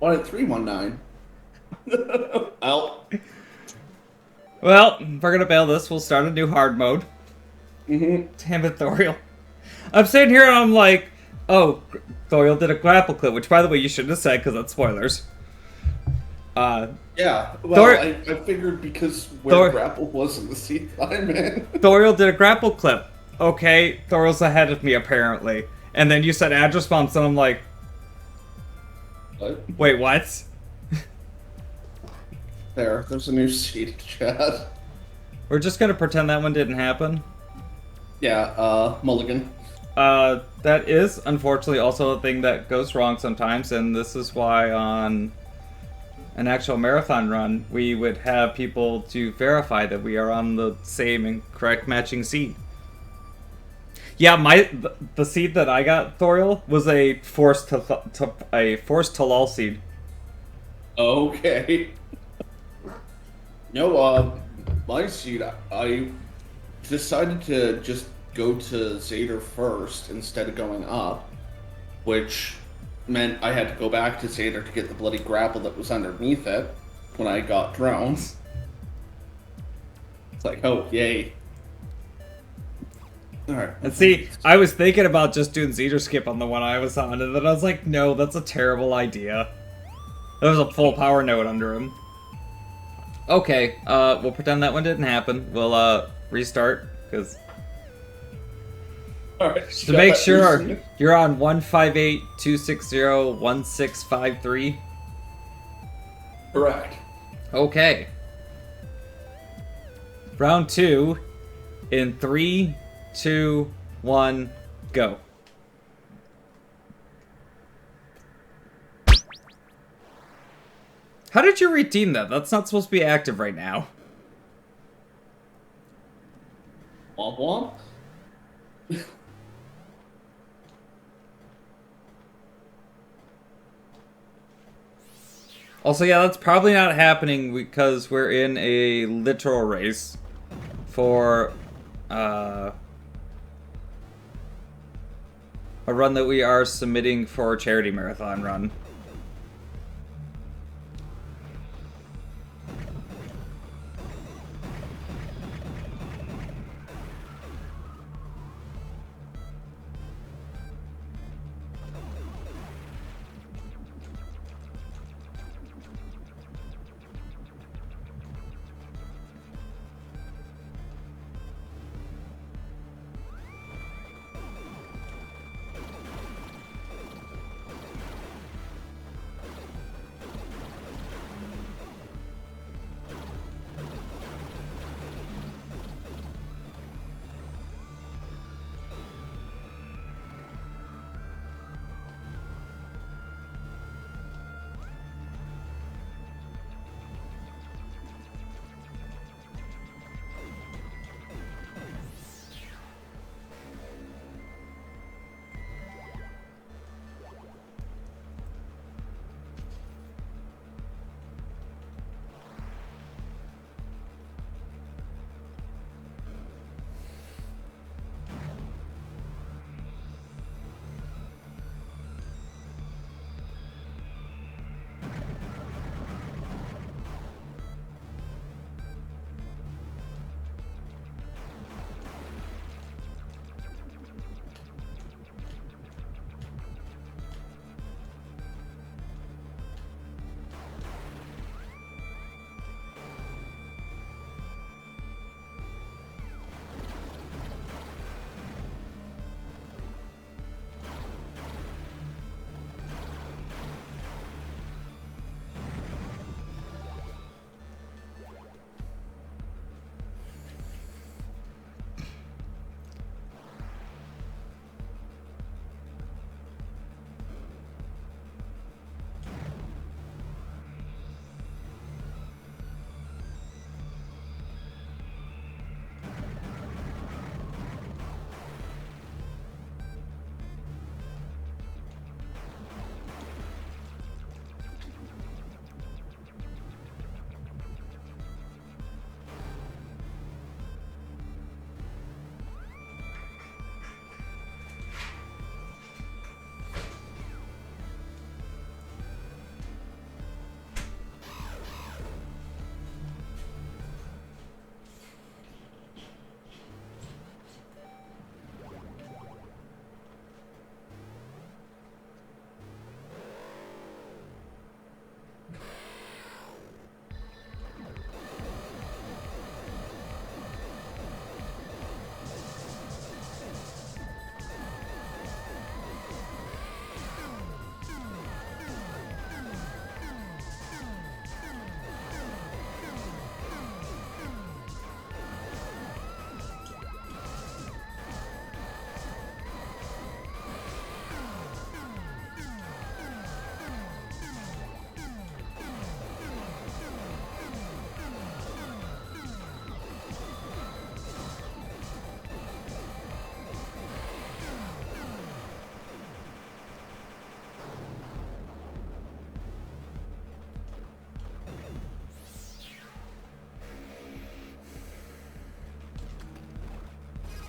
18319. Well. Well, if we're gonna bail this, we'll start a new hard mode. Mm-hmm. Damn it, Thorial. I'm sitting here and I'm like, oh, Thorial did a grapple clip, which by the way you shouldn't have said because that's spoilers. Yeah, well, I figured because where grapple was in the seat I'm in. Thorial did a grapple clip. Okay, Thorial's ahead of me apparently. And then you said address bombs and I'm like, What? wait, what? There's a new seat, chat. We're just gonna pretend that one didn't happen. Yeah, mulligan. That is unfortunately also a thing that goes wrong sometimes, and this is why on an actual marathon run, we would have people to verify that we are on the same and correct matching seed. Yeah, the seed that I got, Thorial, was a forced Talal seed. Okay. No, my seed, I decided to just go to Zader first instead of going up, which meant I had to go back to Zader to get the bloody grapple that was underneath it when I got drones. It's like, oh, yay. Alright. And see, I was thinking about just doing Zader skip on the one I was on, and then I was like, no, that's a terrible idea. There was a full power node under him. Okay, we'll pretend that one didn't happen. We'll, restart, because... Alright, to make sure, you're on 158-260-1653. Correct. Okay. Round 2 in 3, 2, 1, go. How did you redeem that? That's not supposed to be active right now. Womp womp. Also, yeah, that's probably not happening because we're in a literal race for a run that we are submitting for a charity marathon run.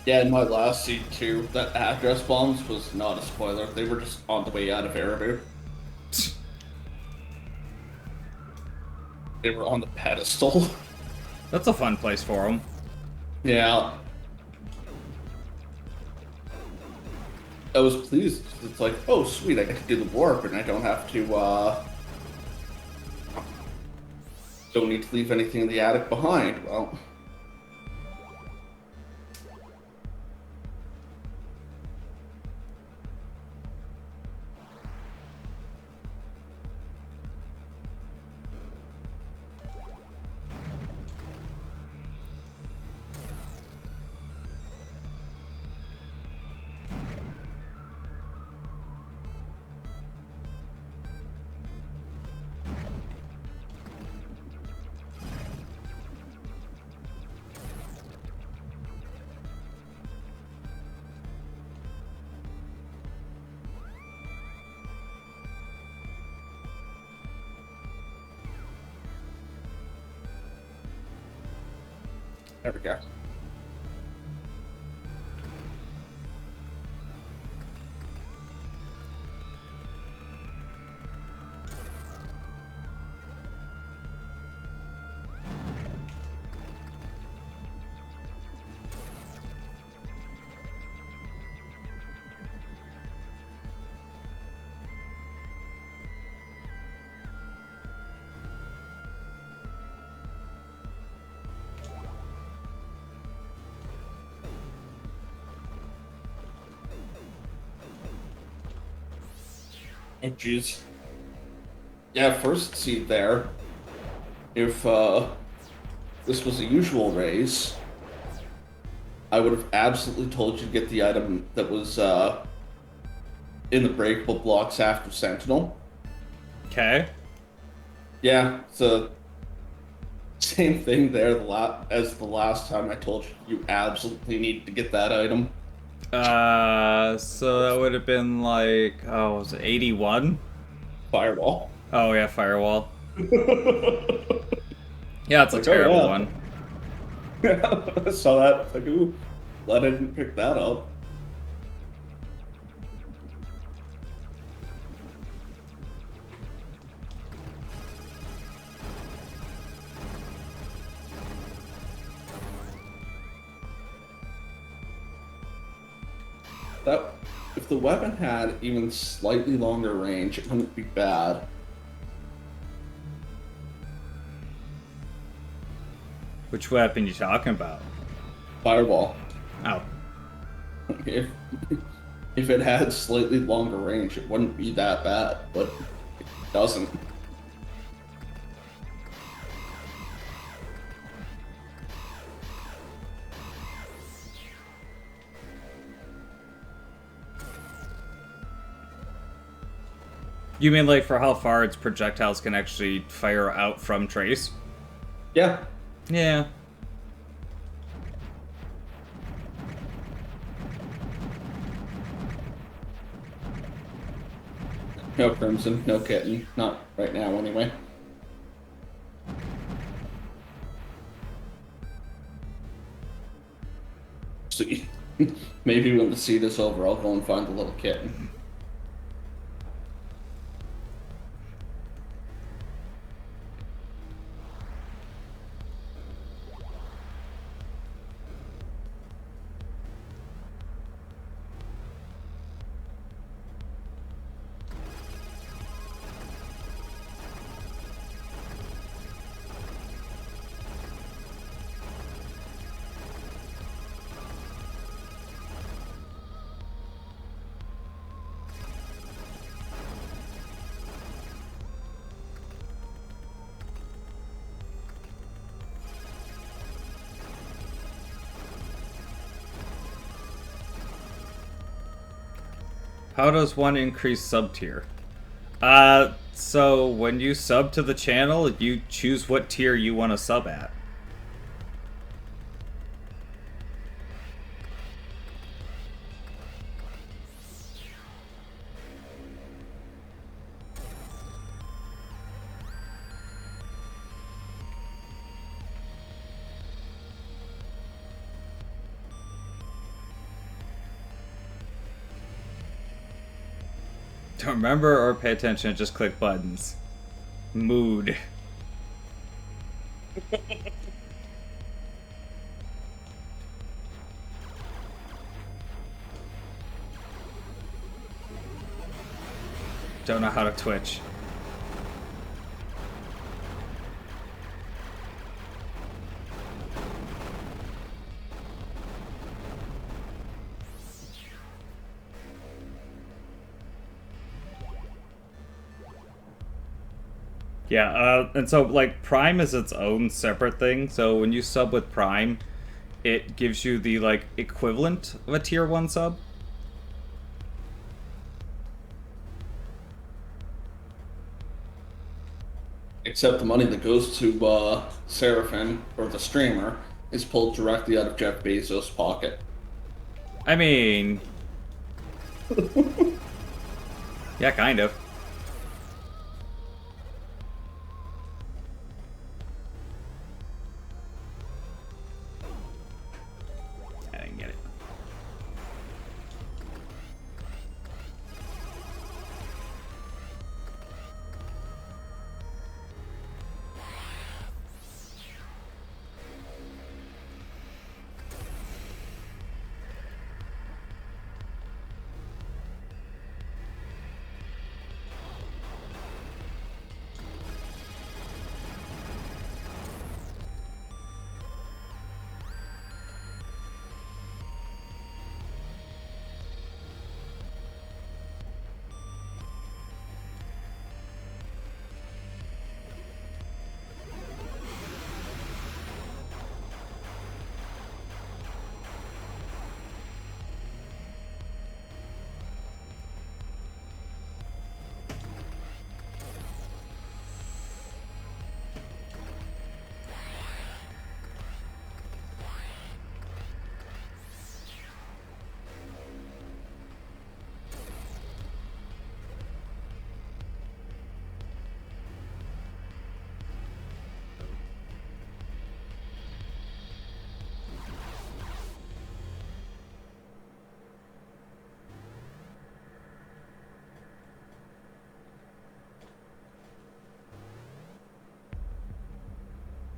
Yeah, in my last seed too, that address bombs was not a spoiler. They were just on the way out of Erebor. They were on the pedestal. That's a fun place for them. Yeah. I was pleased. It's like, oh sweet, I get to do the warp and I don't have to don't need to leave anything in the attic behind. Well, there we go. Oh jeez. Yeah, first seed there. If this was a usual race, I would have absolutely told you to get the item that was in the breakable blocks after Sentinel. Okay. Yeah, so same thing there as the last time I told you you absolutely need to get that item. So that would have been like, oh, was it 81? Fireball. Oh yeah, firewall. Yeah, it's a Like, oh terrible yeah. one. I saw that. It's like, ooh, glad I didn't pick that up. That if the weapon had even slightly longer range, it wouldn't be bad. Which weapon you talking about? Fireball. Oh. If if it had slightly longer range, it wouldn't be that bad, but it doesn't. You mean like for how far its projectiles can actually fire out from Trace? Yeah. Yeah. No Crimson, no Kitten. Not right now, anyway. See. Maybe when the seed is over, I'll go and find the little kitten. How does one increase sub tier? So when you sub to the channel, you choose what tier you want to sub at. Don't remember or pay attention, just click buttons. Mood. Don't know how to twitch. Yeah, and so, like, Prime is its own separate thing, so when you sub with Prime, it gives you the, like, equivalent of a Tier 1 sub. Except the money that goes to Seraphin, or the streamer, is pulled directly out of Jeff Bezos' pocket. I mean... yeah, kind of. I didn't get it.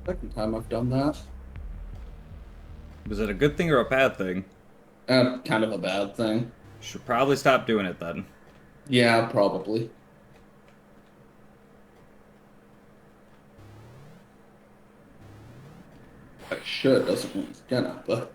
Second time I've done that. Was it a good thing or a bad thing? Kind of a bad thing. Should probably stop doing it then. Yeah, probably. I should, doesn't mean it's gonna, but...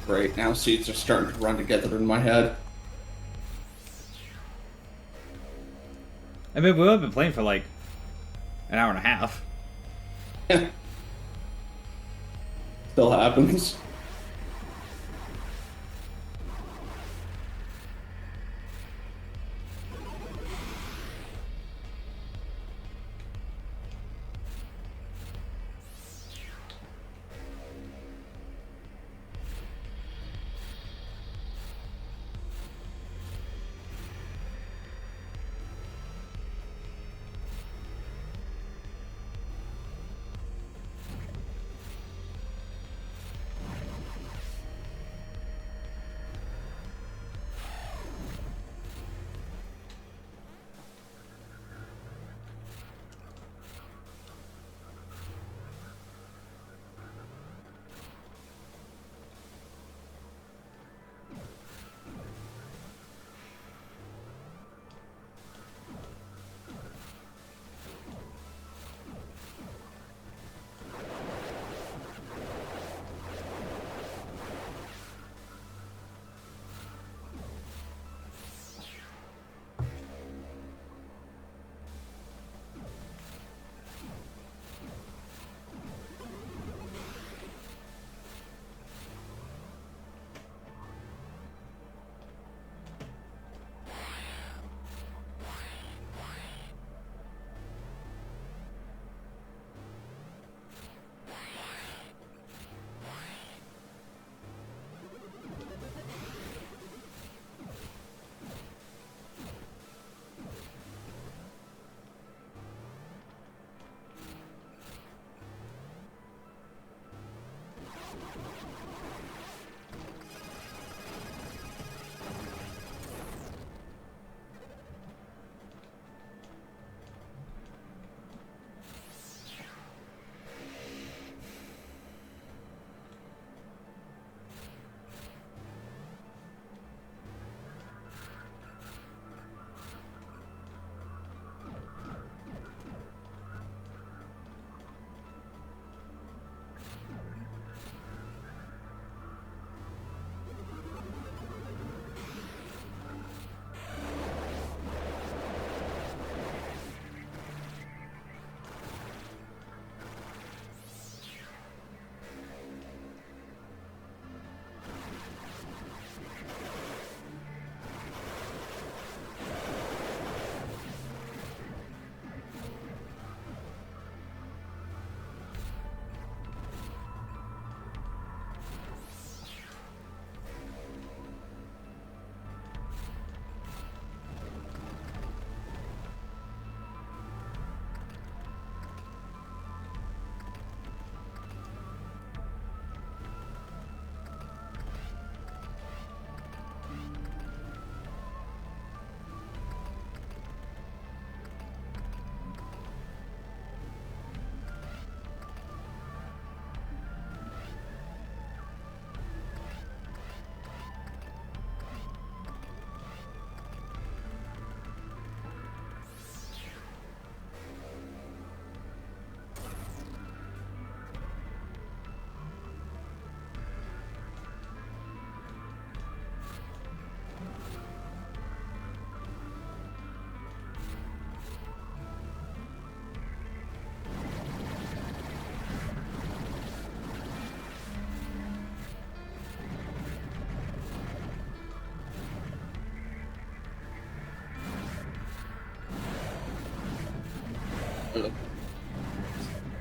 Great, now seeds are starting to run together in my head. I mean, we've been playing for like an hour and a half. Still happens.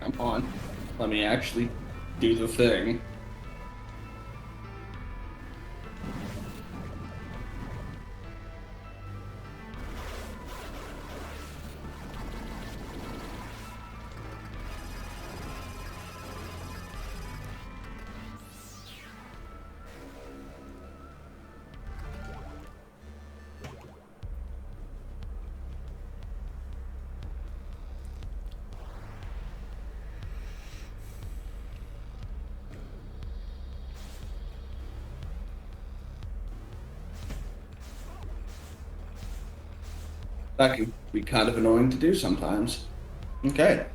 Come on. Let me actually do the thing. That can be kind of annoying to do sometimes. Okay.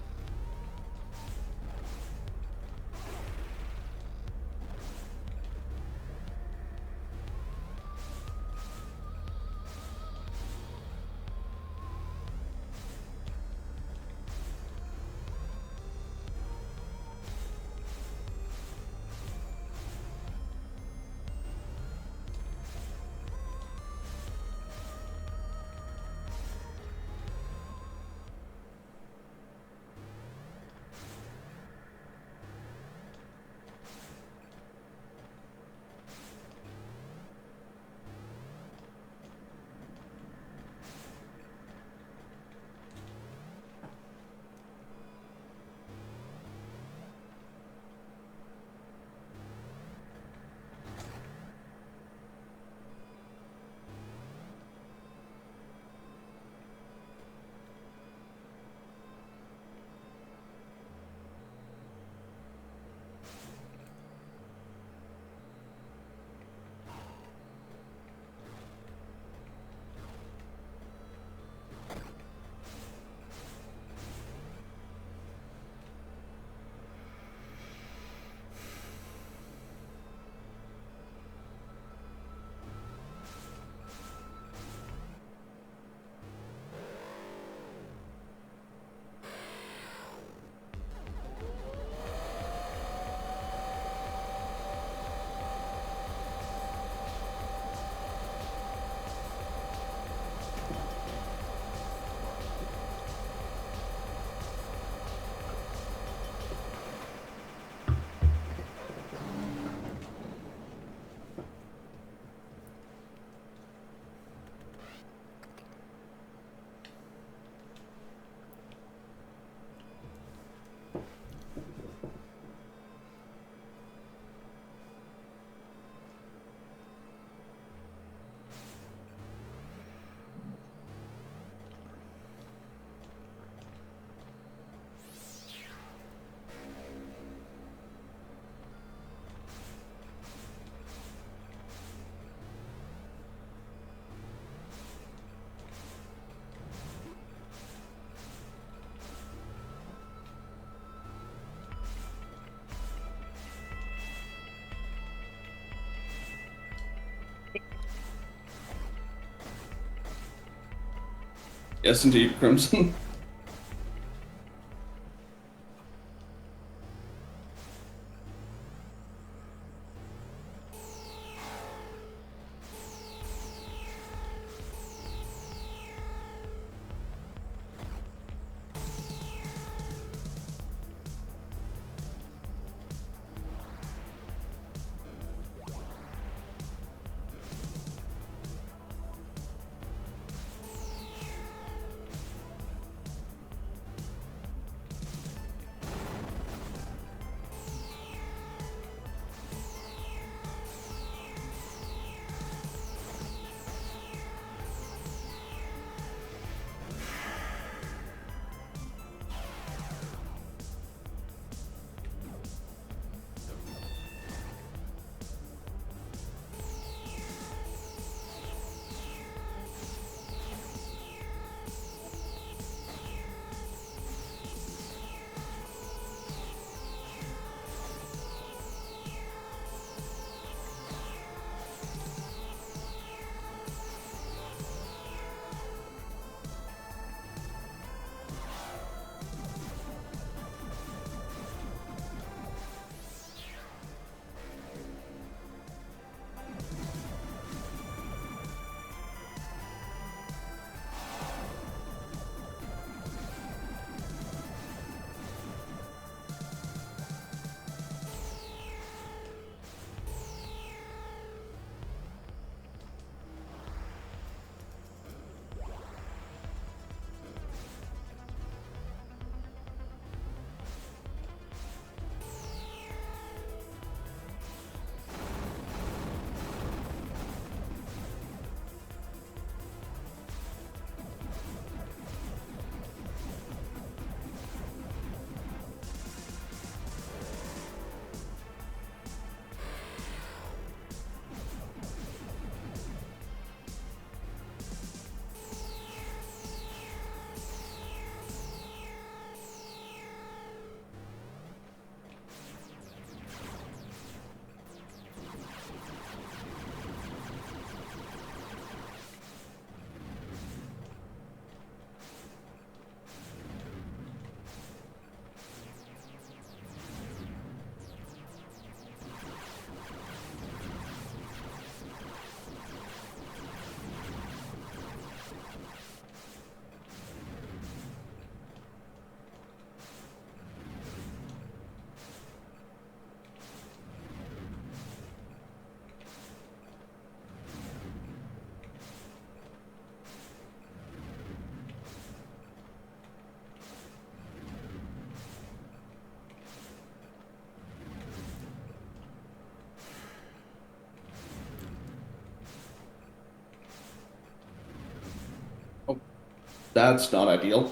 Yes, indeed, Crimson. Oh, that's not ideal.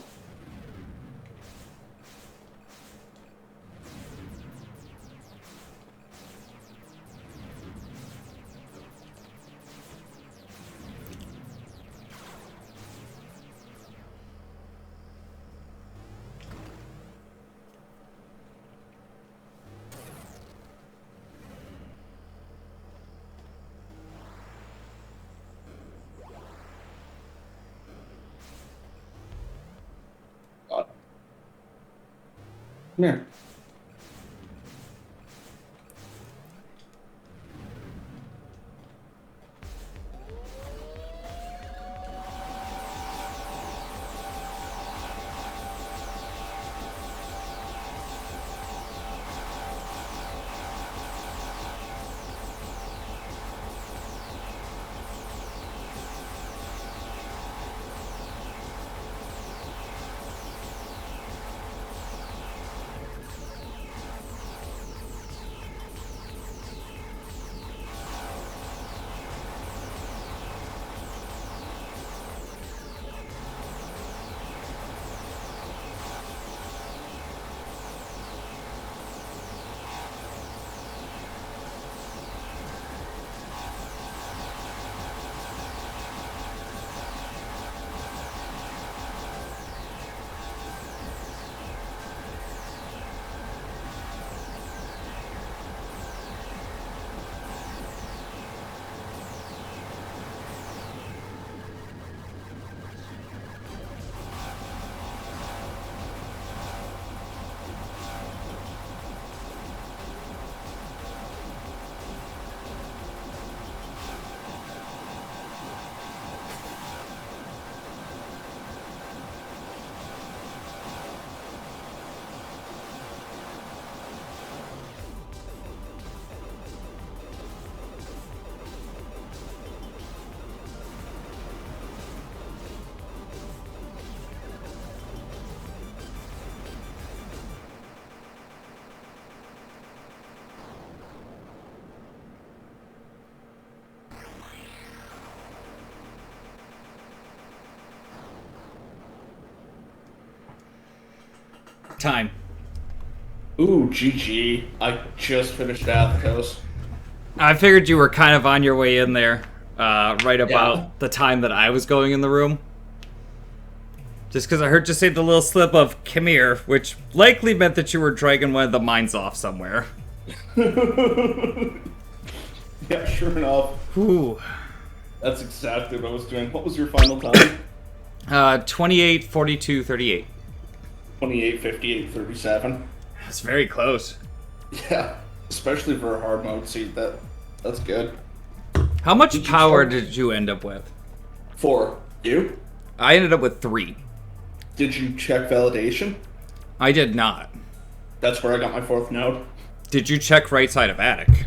God. Come here. Time. Ooh, GG. I just finished Athos. I figured you were kind of on your way in there, right about Yeah. the time that I was going in the room. Just because I heard you say the little slip of "come here," which likely meant that you were dragging one of the mines off somewhere. Yeah, sure enough. Ooh. That's exactly what I was doing. What was your final time? 28, 42, 38. 28, 58, 37. That's very close. Yeah, especially for a hard mode seat. That's good. How much Did you power start- did you end up with? 4. You? I ended up with 3. Did you check validation? I did not. That's where I got my 4th node. Did you check right side of attic?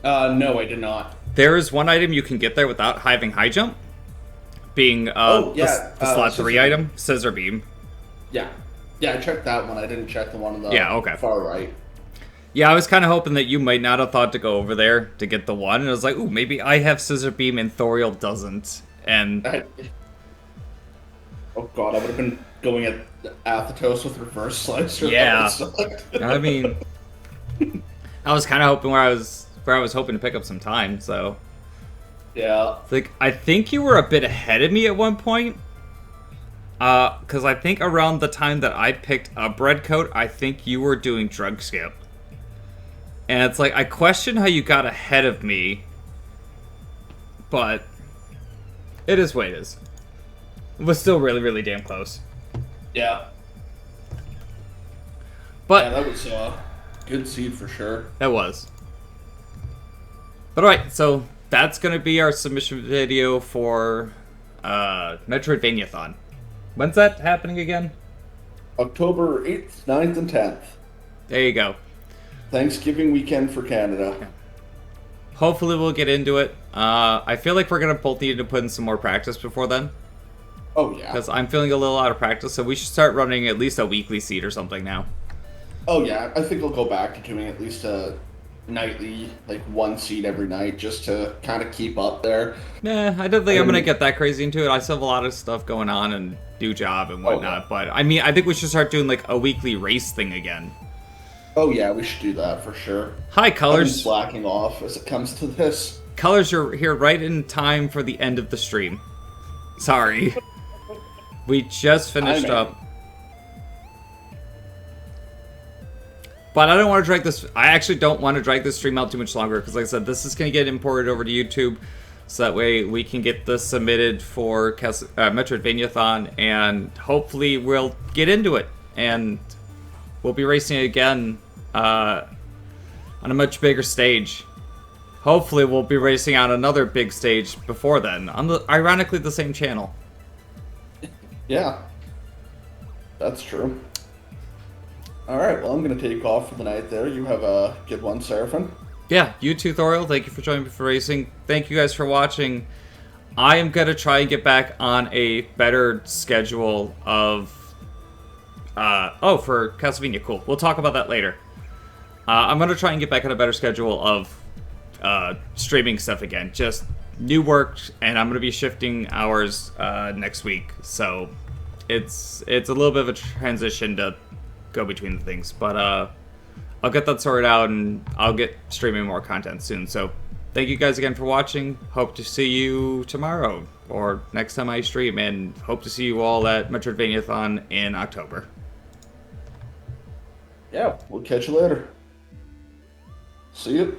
No, I did not. There is one item you can get there without having high jump. Being the slot 3 scissor item, scissor beam. Yeah. Yeah, I checked that one. I didn't check the one on the Yeah, okay. far right. Yeah, I was kind of hoping that you might not have thought to go over there to get the one. And I was like, ooh, maybe I have scissor beam and Thorial doesn't. And Oh god, I would have been going at Athos with reverse slicer. Yeah. That would suck. I mean, I was kind of hoping where I was hoping to pick up some time. So, Yeah. like, I think you were a bit ahead of me at one point. Because I think around the time that I picked up Red Coat, I think you were doing drug skip. And it's like, I question how you got ahead of me. But it is what it is. It was still really, really damn close. Yeah. But Yeah, that was good seed for sure. that was. But alright, so that's going to be our submission video for Metroidvaniathon. When's that happening again? October 8th, 9th, and 10th. There you go. Thanksgiving weekend for Canada. Hopefully we'll get into it. I feel like we're going to both need to put in some more practice before then. Oh, yeah. Because I'm feeling a little out of practice, so we should start running at least a weekly seed or something now. Oh, yeah. I think I'll go back to doing at least a nightly, like, 1 seed every night just to kind of keep up there. Nah, I don't think I'm going to get that crazy into it. I still have a lot of stuff going on and new job and whatnot. yeah. But, I mean, I think we should start doing, like, a weekly race thing again. Oh, yeah, we should do that for sure. Hi, I'm Colors. slacking off as it comes to this. Colors, you're here right in time for the end of the stream. Sorry. We just finished up. But I don't want to drag this... I actually don't want to drag this stream out too much longer, because like I said, this is going to get imported over to YouTube, so that way we can get this submitted for Metroidvaniathon, and hopefully we'll get into it, and we'll be racing again on a much bigger stage. Hopefully we'll be racing on another big stage before then, on the ironically the same channel. Yeah. That's true. Alright, well, I'm going to take off for the night there. You have a good one, Seraphin. Yeah, you too, Thorial. Thank you for joining me for racing. Thank you guys for watching. I am going to try and get back on a better schedule of... for Castlevania. Cool. We'll talk about that later. I'm going to try and get back on a better schedule of streaming stuff again. Just new work, and I'm going to be shifting hours next week. So it's a little bit of a transition to go between the things. But I'll get that sorted out, and I'll get streaming more content soon. So thank you guys again for watching. Hope to see you tomorrow or next time I stream, and hope to see you all at Metroidvaniathon in October. Yeah, we'll catch you later. See you.